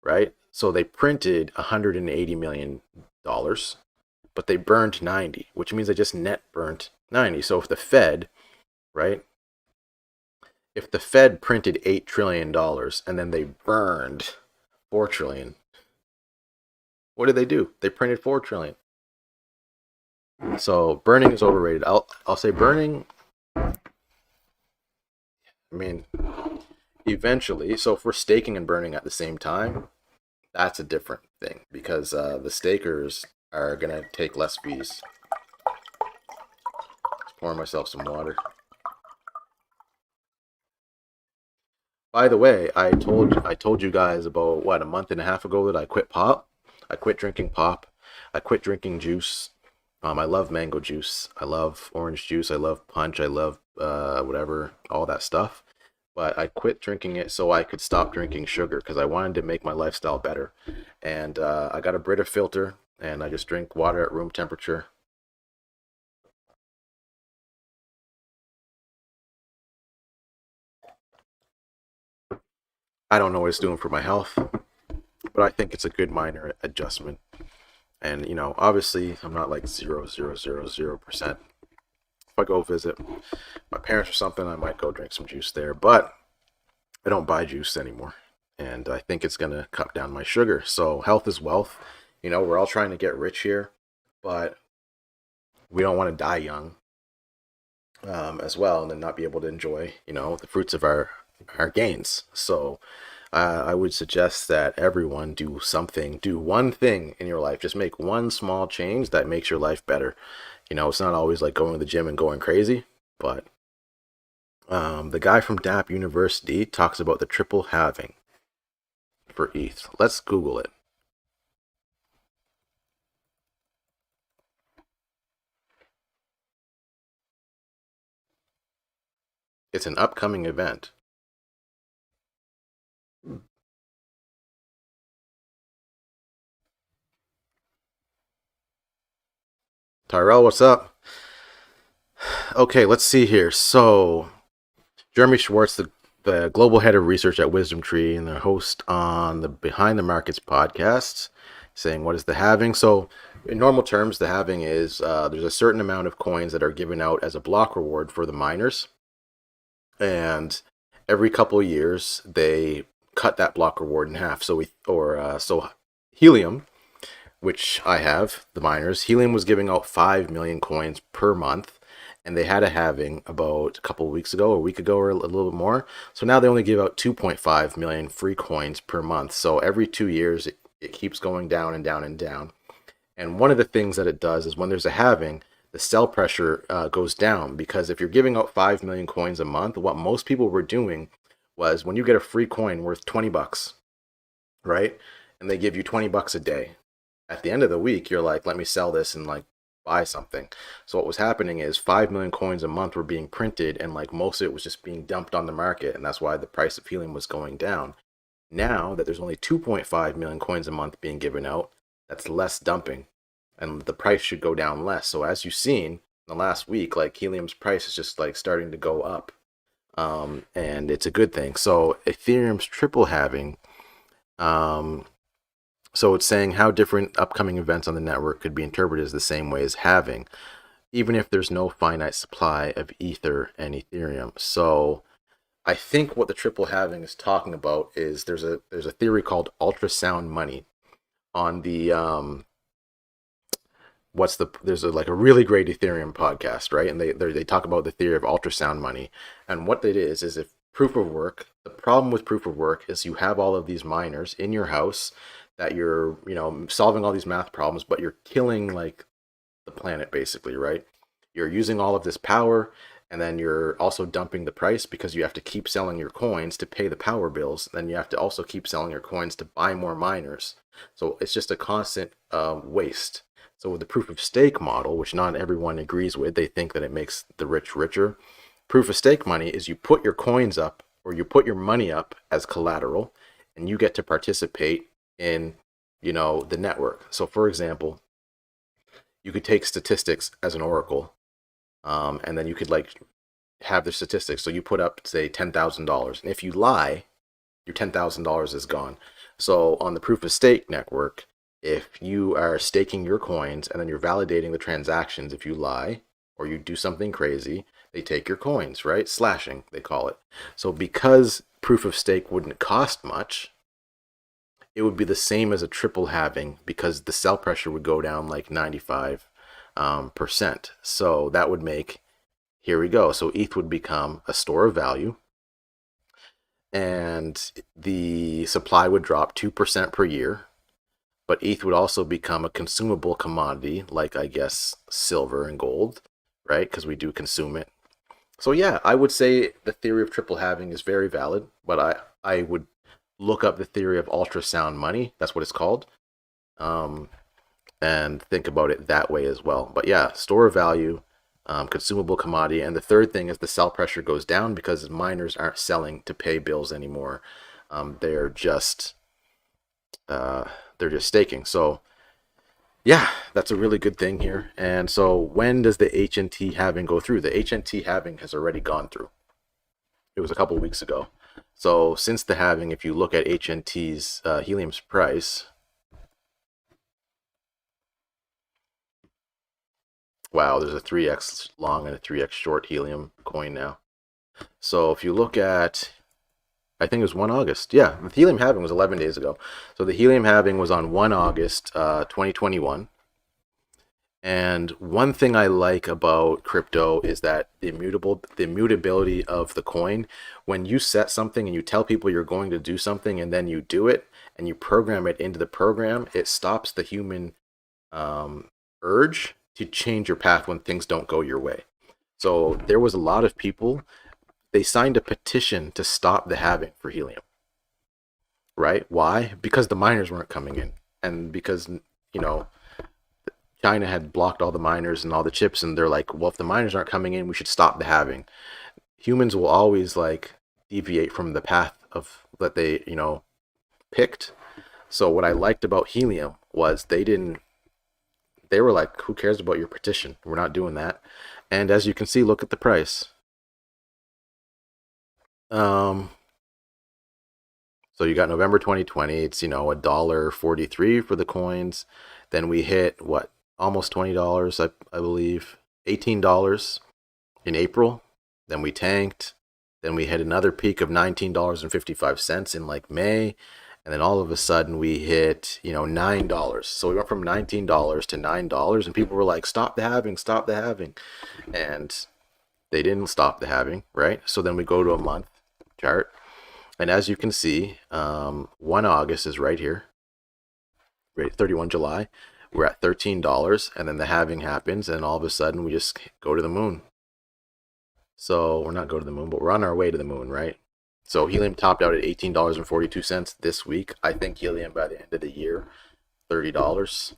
right? So they printed $180 million, but they burned 90, which means they just net burnt 90. So if the Fed, right, if the Fed printed $8 trillion and then they burned 4 trillion, what did they do? They printed 4 trillion. So burning is overrated. I'll say burning. I mean, eventually. So if we're staking and burning at the same time, that's a different thing because the stakers are gonna take less fees. Just pouring myself some water. By the way, I told you guys about what, a month and a half ago that I quit pop. I quit drinking pop. I quit drinking juice. I love mango juice. I love orange juice. I love punch. I love whatever, all that stuff. But I quit drinking it so I could stop drinking sugar because I wanted to make my lifestyle better. And I got a Brita filter, and I just drink water at room temperature. I don't know what it's doing for my health, but I think it's a good minor adjustment. And obviously, I'm not like 0.000%. If I go visit my parents or something, I might go drink some juice there. But I don't buy juice anymore, and I think it's gonna cut down my sugar. So health is wealth. We're all trying to get rich here, but we don't want to die young as well, and then not be able to enjoy the fruits of our gains. So I would suggest that everyone do one thing in your life. Just make one small change that makes your life better. It's not always like going to the gym and going crazy, but the guy from DAP University talks about the triple halving for ETH. Let's Google it. It's an upcoming event. Tyrell, what's up? Okay, let's see here. So, Jeremy Schwartz, the global head of research at Wisdom Tree and the host on the Behind the Markets podcast, saying, what is the halving? So, in normal terms, the halving is there's a certain amount of coins that are given out as a block reward for the miners. And every couple of years, they cut that block reward in half. So Helium, which I have, the miners, Helium was giving out 5 million coins per month, and they had a halving about a couple of weeks ago, a week ago, or a little bit more. So now they only give out 2.5 million free coins per month. So every 2 years, it keeps going down and down and down. And one of the things that it does is when there's a halving, the sell pressure goes down, because if you're giving out 5 million coins a month, what most people were doing was when you get a free coin worth 20 bucks, right? And they give you 20 bucks a day. At the end of the week, you're like, let me sell this and like buy something. So what was happening is 5 million coins a month were being printed, and like most of it was just being dumped on the market. And that's why the price of helium was going down. Now that there's only 2.5 million coins a month being given out, that's less dumping, and the price should go down less. So as you've seen in the last week, like helium's price is just like starting to go up, and it's a good thing. So Ethereum's triple halving. So it's saying how different upcoming events on the network could be interpreted as the same way as halving, even if there's no finite supply of Ether and Ethereum. So I think what the triple halving is talking about is there's a theory called ultrasound money on the like a really great Ethereum podcast, right? And they talk about the theory of ultrasound money. And what it is if proof of work, the problem with proof of work is you have all of these miners in your house that you're, solving all these math problems, but you're killing like the planet basically, right? You're using all of this power, and then you're also dumping the price because you have to keep selling your coins to pay the power bills. Then you have to also keep selling your coins to buy more miners. So it's just a constant waste. So with the proof of stake model, which not everyone agrees with, they think that it makes the rich richer. Proof of stake money is you put your coins up, or you put your money up as collateral, and you get to participate in, the network. So for example, you could take statistics as an oracle, and then you could like have the statistics. So you put up, say, $10,000, and if you lie, your $10,000 is gone. So on the proof of stake network, if you are staking your coins and then you're validating the transactions, if you lie or you do something crazy, they take your coins, right? Slashing, they call it. So because proof of stake wouldn't cost much, it would be the same as a triple halving because the sell pressure would go down like 95%. So that would make, here we go. So ETH would become a store of value and the supply would drop 2% per year. But ETH would also become a consumable commodity, like I guess silver and gold, right? Because we do consume it. So yeah, I would say the theory of triple halving is very valid, but I would look up the theory of ultrasound money. That's what it's called, um, and think about it that way as well. But yeah, store of value, consumable commodity, and the third thing is the sell pressure goes down because miners aren't selling to pay bills anymore. They're just staking. So yeah, that's a really good thing here. And so when does the HNT halving go through? The HNT halving has already gone through. It was a couple of weeks ago. So since the halving, if you look at HNT's helium's price, wow, there's a 3x long and a 3x short helium coin now. So if you look at, I think it was 1 August. Yeah, the helium halving was 11 days ago. So the helium halving was on 1 August 2021. And one thing I like about crypto is that the immutability of the coin. When you set something and you tell people you're going to do something and then you do it and you program it into the program, it stops the human urge to change your path when things don't go your way. So there was a lot of people, they signed a petition to stop the halving for helium. Right? Why? Because the miners weren't coming in. And because, you know, China had blocked all the miners and all the chips, and they're like, well, if the miners aren't coming in, we should stop the halving. Humans will always like deviate from the path of that they, picked. So what I liked about helium was they were like, who cares about your petition? We're not doing that. And as you can see, look at the price. Um, so you got November 2020, it's, $1.43 for the coins. Then we hit what, almost $20, I believe, $18 in April. Then we tanked. Then we hit another peak of $19.55 in like May. And then all of a sudden we hit, $9. So we went from $19 to $9, and people were like, stop the halving, stop the halving. And they didn't stop the halving, right? So then we go to a month chart. And as you can see, 1 August is right here, right, 31 July. We're at $13, and then the halving happens, and all of a sudden we just go to the moon. So we're not go to the moon, but we're on our way to the moon, right? So helium topped out at $18.42 this week. I think helium by the end of the year, $30.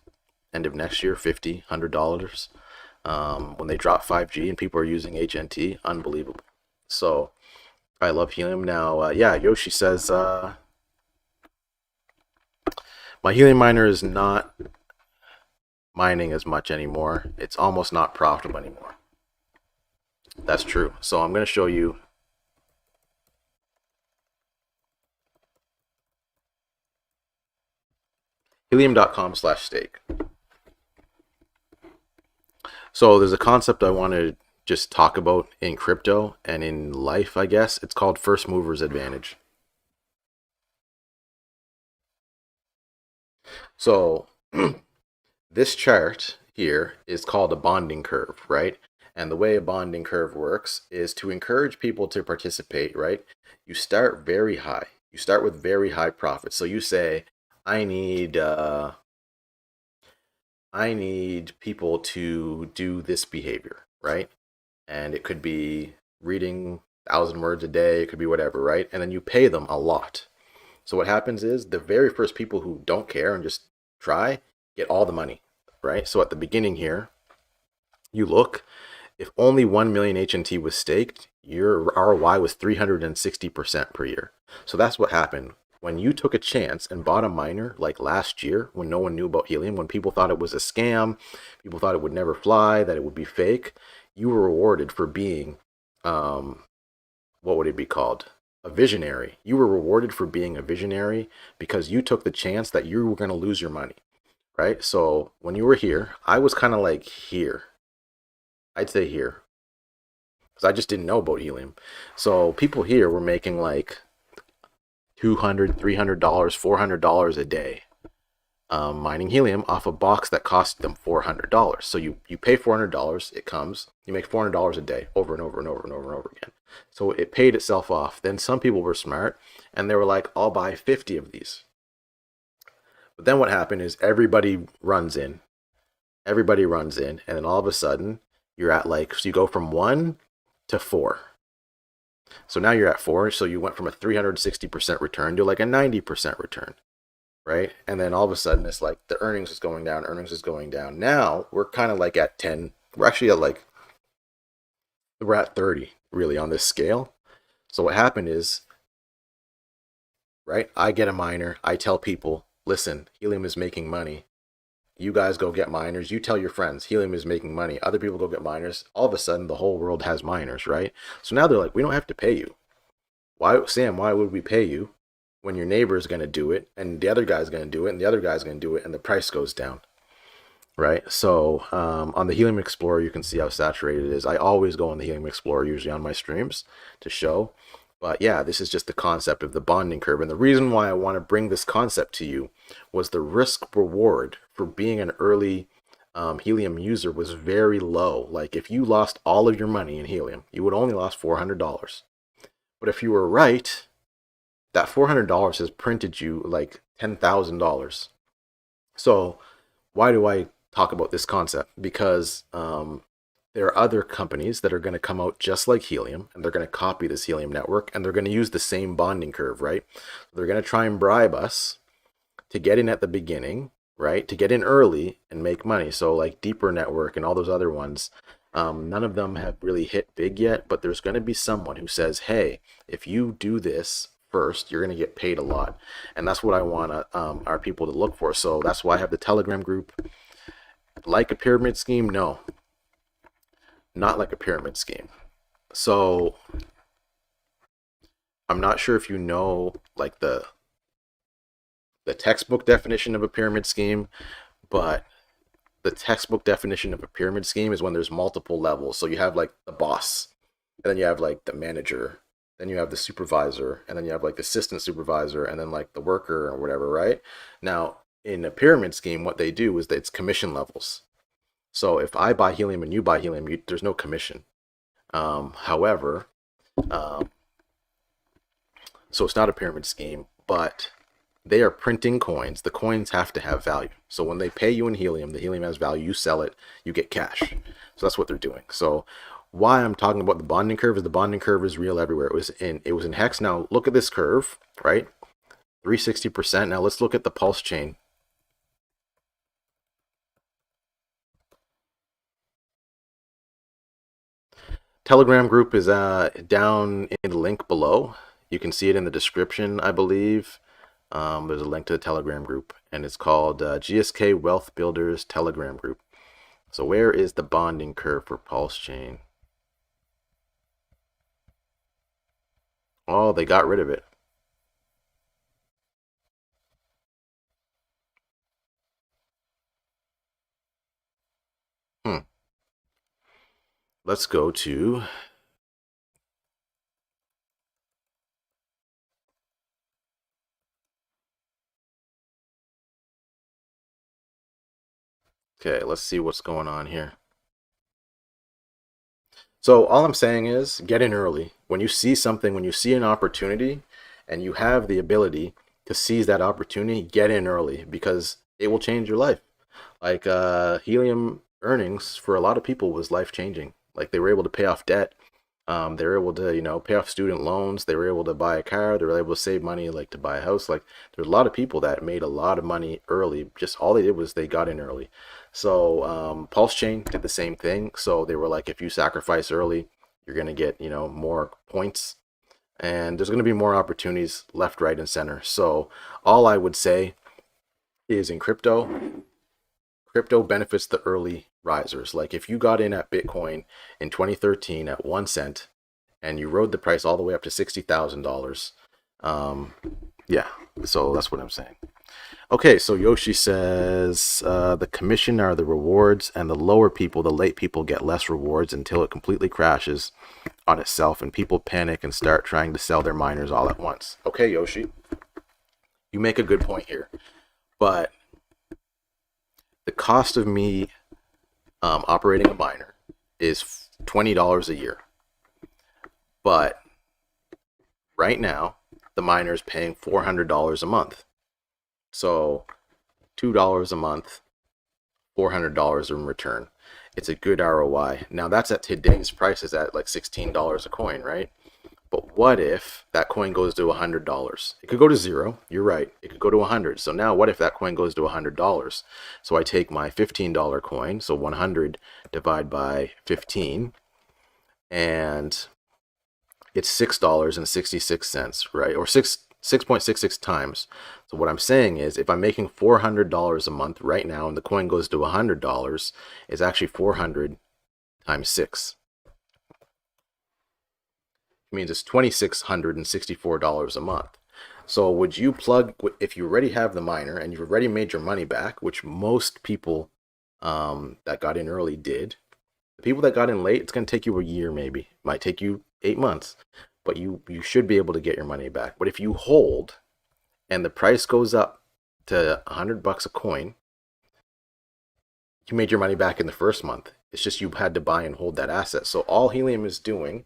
End of next year, $50, $100. When they drop 5G and people are using HNT, unbelievable. So I love helium. Now, yeah, Yoshi says, my helium miner is not mining as much anymore. It's almost not profitable anymore. That's true. So I'm going to show you helium.com/stake. So there's a concept I want to just talk about in crypto and in life, I guess. It's called first mover's advantage. So this chart here is called a bonding curve, right? And the way a bonding curve works is to encourage people to participate, right? You start very high. You start with very high profits. So you say, I need people to do this behavior, right? And it could be reading 1,000 words a day, it could be whatever, right? And then you pay them a lot. So what happens is the very first people who don't care and just try get all the money, right? So at the beginning here, you look, if only 1 million HNT was staked, your ROI was 360% per year. So that's what happened. When you took a chance and bought a miner like last year, when no one knew about helium, when people thought it was a scam, people thought it would never fly, that it would be fake, you were rewarded for being, what would it be called? a visionary. You were rewarded for being a visionary because you took the chance that you were going to lose your money, right? So when you were here, I was kind of like here. I'd say here because I just didn't know about helium. So people here were making like $200, $300, $400 a day mining helium off a box that cost them $400. So you pay $400, it comes, you make $400 a day over and over and over and over and over again. So it paid itself off. Then some people were smart and they were like, I'll buy 50 of these. But then what happened is everybody runs in, and then all of a sudden you're at like, so you go from 1 to 4. So now you're at 4. So you went from a 360% return to like a 90% return. Right? And then all of a sudden it's like the earnings is going down. Now we're kind of like at 10. We're actually at like, we're at 30 really on this scale. So what happened is, right? I get a miner. I tell people, listen, helium is making money. You guys go get miners. You tell your friends, helium is making money. Other people go get miners. All of a sudden the whole world has miners, right? So now they're like, we don't have to pay you. Why, Sam, why would we pay you when your neighbor is going to do it and the other guy's going to do it and the other guy's going to do it and the price goes down, right? So on the Helium Explorer, you can see how saturated it is. I always go on the Helium Explorer usually on my streams to show. But yeah, this is just the concept of the bonding curve. And the reason why I want to bring this concept to you was the risk reward for being an early helium user was very low. Like if you lost all of your money in helium, you would only lost $400. But if you were right, that $400 has printed you like $10,000. So why do I talk about this concept? Because there are other companies that are going to come out just like helium, and they're going to copy this helium network, and they're going to use the same bonding curve, right? They're going to try and bribe us to get in at the beginning, right? To get in early and make money. So like Deeper Network and all those other ones, none of them have really hit big yet, but there's going to be someone who says, hey, if you do this first, you're going to get paid a lot. And that's what I want our people to look for. So that's why I have the Telegram group. Like a pyramid scheme? No, not like a pyramid scheme. So I'm not sure if you know like the textbook definition of a pyramid scheme, but the textbook definition of a pyramid scheme is when there's multiple levels. So you have like the boss, and then you have like the manager, then you have the supervisor, and then you have like the assistant supervisor, and then like the worker or whatever, right? Now, in a pyramid scheme, what they do is that it's commission levels. So if I buy helium and you buy helium, there's no commission. However, so it's not a pyramid scheme, but they are printing coins. The coins have to have value. So when they pay you in helium, the helium has value. You sell it, you get cash. So that's what they're doing. So why I'm talking about the bonding curve is the bonding curve is real everywhere. It was in hex. Now look at this curve, right? 360%. Now let's look at the pulse chain. Telegram group is down in the link below. You can see it in the description, I believe. There's a link to the Telegram group, and it's called GSK Wealth Builders Telegram group. So where is the bonding curve for pulse chain? Oh, they got rid of it. Let's go to okay, let's see what's going on here. So all I'm saying is get in early. When you see something, when you see an opportunity and you have the ability to seize that opportunity, get in early because it will change your life. Like helium earnings for a lot of people was life changing. Like they were able to pay off debt. They were able to, pay off student loans. They were able to buy a car. They were able to save money, like to buy a house. Like there's a lot of people that made a lot of money early. Just all they did was they got in early. So Pulse Chain did the same thing. So they were like, if you sacrifice early, you're gonna get, more points, and there's gonna be more opportunities left, right, and center. So all I would say is in crypto benefits the early risers. Like if you got in at Bitcoin in 2013 at 1 cent and you rode the price all the way up to $60,000. Yeah, so that's what I'm saying. Okay, so Yoshi says the commission are the rewards, and the lower people, the late people, get less rewards until it completely crashes on itself and people panic and start trying to sell their miners all at once. Okay, Yoshi, you make a good point here, but the cost of me operating a miner is $20 a year. But right now, the miner is paying $400 a month. So $2 a month, $400 in return. It's a good ROI. Now that's at today's prices at like $16 a coin, right? But what if that coin goes to $100? It could go to zero. You're right. It could go to 100. So now what if that coin goes to $100? So I take my $15 coin, so 100 divide by 15, and it's $6.66, right? Or 6.66 times. So what I'm saying is if I'm making $400 a month right now and the coin goes to $100, it's actually 400 times 6. It means it's $2,664 a month. So would you plug, if you already have the miner and you've already made your money back, which most people that got in early did, the people that got in late, it's going to take you a year maybe. It might take you 8 months, but you should be able to get your money back. But if you hold and the price goes up to $100 a coin, you made your money back in the first month. It's just you had to buy and hold that asset. So all Helium is doing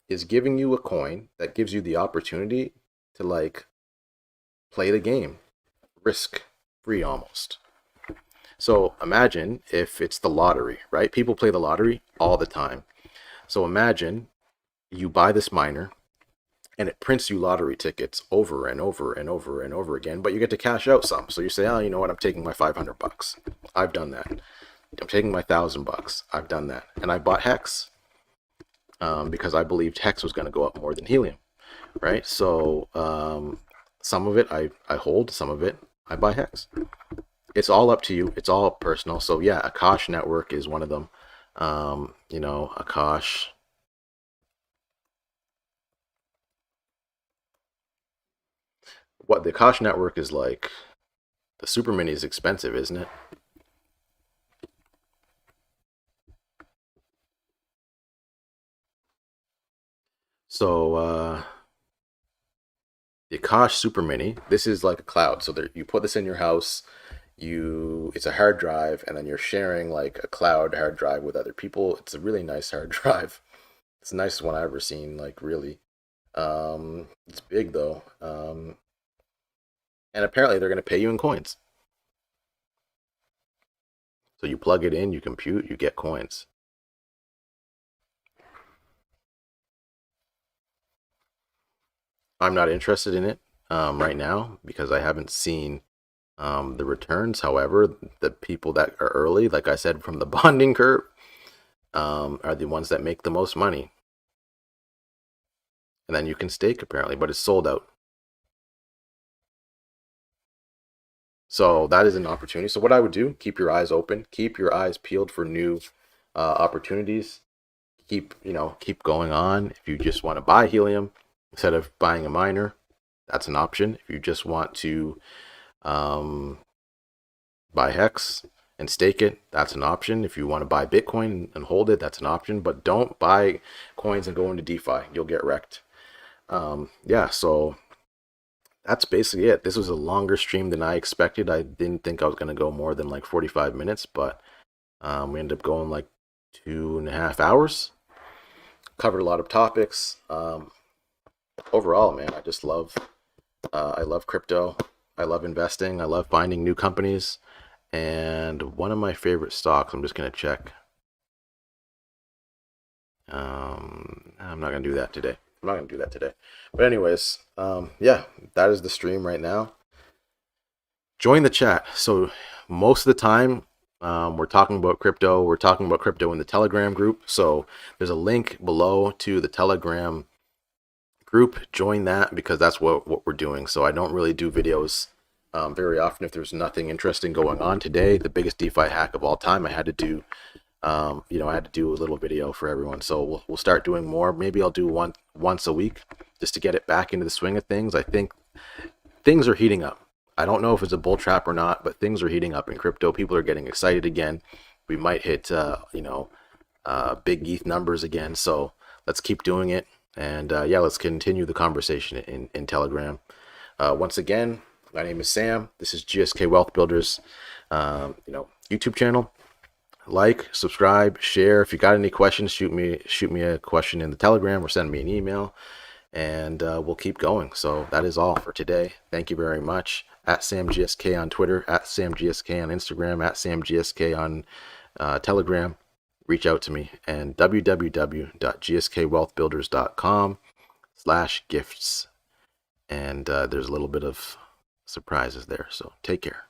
is giving you a coin that gives you the opportunity to like play the game risk free almost. So imagine if it's the lottery, right? People play the lottery all the time. So imagine you buy this miner and it prints you lottery tickets over and over and over and over again, but you get to cash out some. So you say, oh, you know what? I'm taking my $500. I've done that. I'm taking my $1,000. I've done that. And I bought Hex because I believed Hex was going to go up more than Helium, right? So some of it I hold, some of it I buy Hex. It's all up to you. It's all personal. So yeah, Akash network is one of them. You know, Akash. What the Akash network is like, the Super Mini is expensive, isn't it? So the Akash Super Mini, this is like a cloud. So there, you put this in your house. It's a hard drive, and then you're sharing like a cloud hard drive with other people. It's a really nice hard drive. It's the nicest one I've ever seen, like really. It's big though. And apparently they're going to pay you in coins. So you plug it in, you compute, you get coins. I'm not interested in it right now because I haven't seen the returns. However, the people that are early, like I said, from the bonding curve, are the ones that make the most money. And then you can stake apparently, but it's sold out. So that is an opportunity. So what I would do, keep your eyes open, keep your eyes peeled for new opportunities. Keep going on. If you just want to buy Helium instead of buying a miner, that's an option. If you just want to buy Hex and stake it, that's an option. If you want to buy Bitcoin and hold it, that's an option. But don't buy coins and go into DeFi. You'll get wrecked. Yeah, so that's basically it. This was a longer stream than I expected. I didn't think I was going to go more than like 45 minutes, but we ended up going like 2.5 hours. Covered a lot of topics. Overall, man, I just love I love crypto. I love investing. I love finding new companies. And one of my favorite stocks, I'm just going to check. I'm not going to do that today. But anyways, yeah, that is the stream right now. Join the chat. So most of the time, we're talking about crypto. We're talking about crypto in the Telegram group. So there's a link below to the Telegram group. Join that because that's what we're doing. So I don't really do videos very often if there's nothing interesting going on. Today, the biggest DeFi hack of all time, I had to do You know, I had to do a little video for everyone, so we'll start doing more. Maybe I'll do once a week just to get it back into the swing of things. I think things are heating up. I don't know if it's a bull trap or not, but things are heating up in crypto. People are getting excited again. We might hit, big ETH numbers again. So let's keep doing it. And yeah, let's continue the conversation in Telegram. Once again, my name is Sam. This is GSK Wealth Builders, YouTube channel. Like, subscribe, share. If you got any questions, shoot me a question in the Telegram or send me an email, and we'll keep going. So that is all for today. Thank you very much. At SamGSK on Twitter, at SamGSK on Instagram, at SamGSK on Telegram. Reach out to me, and www.gskwealthbuilders.com/gifts. And there's a little bit of surprises there. So take care.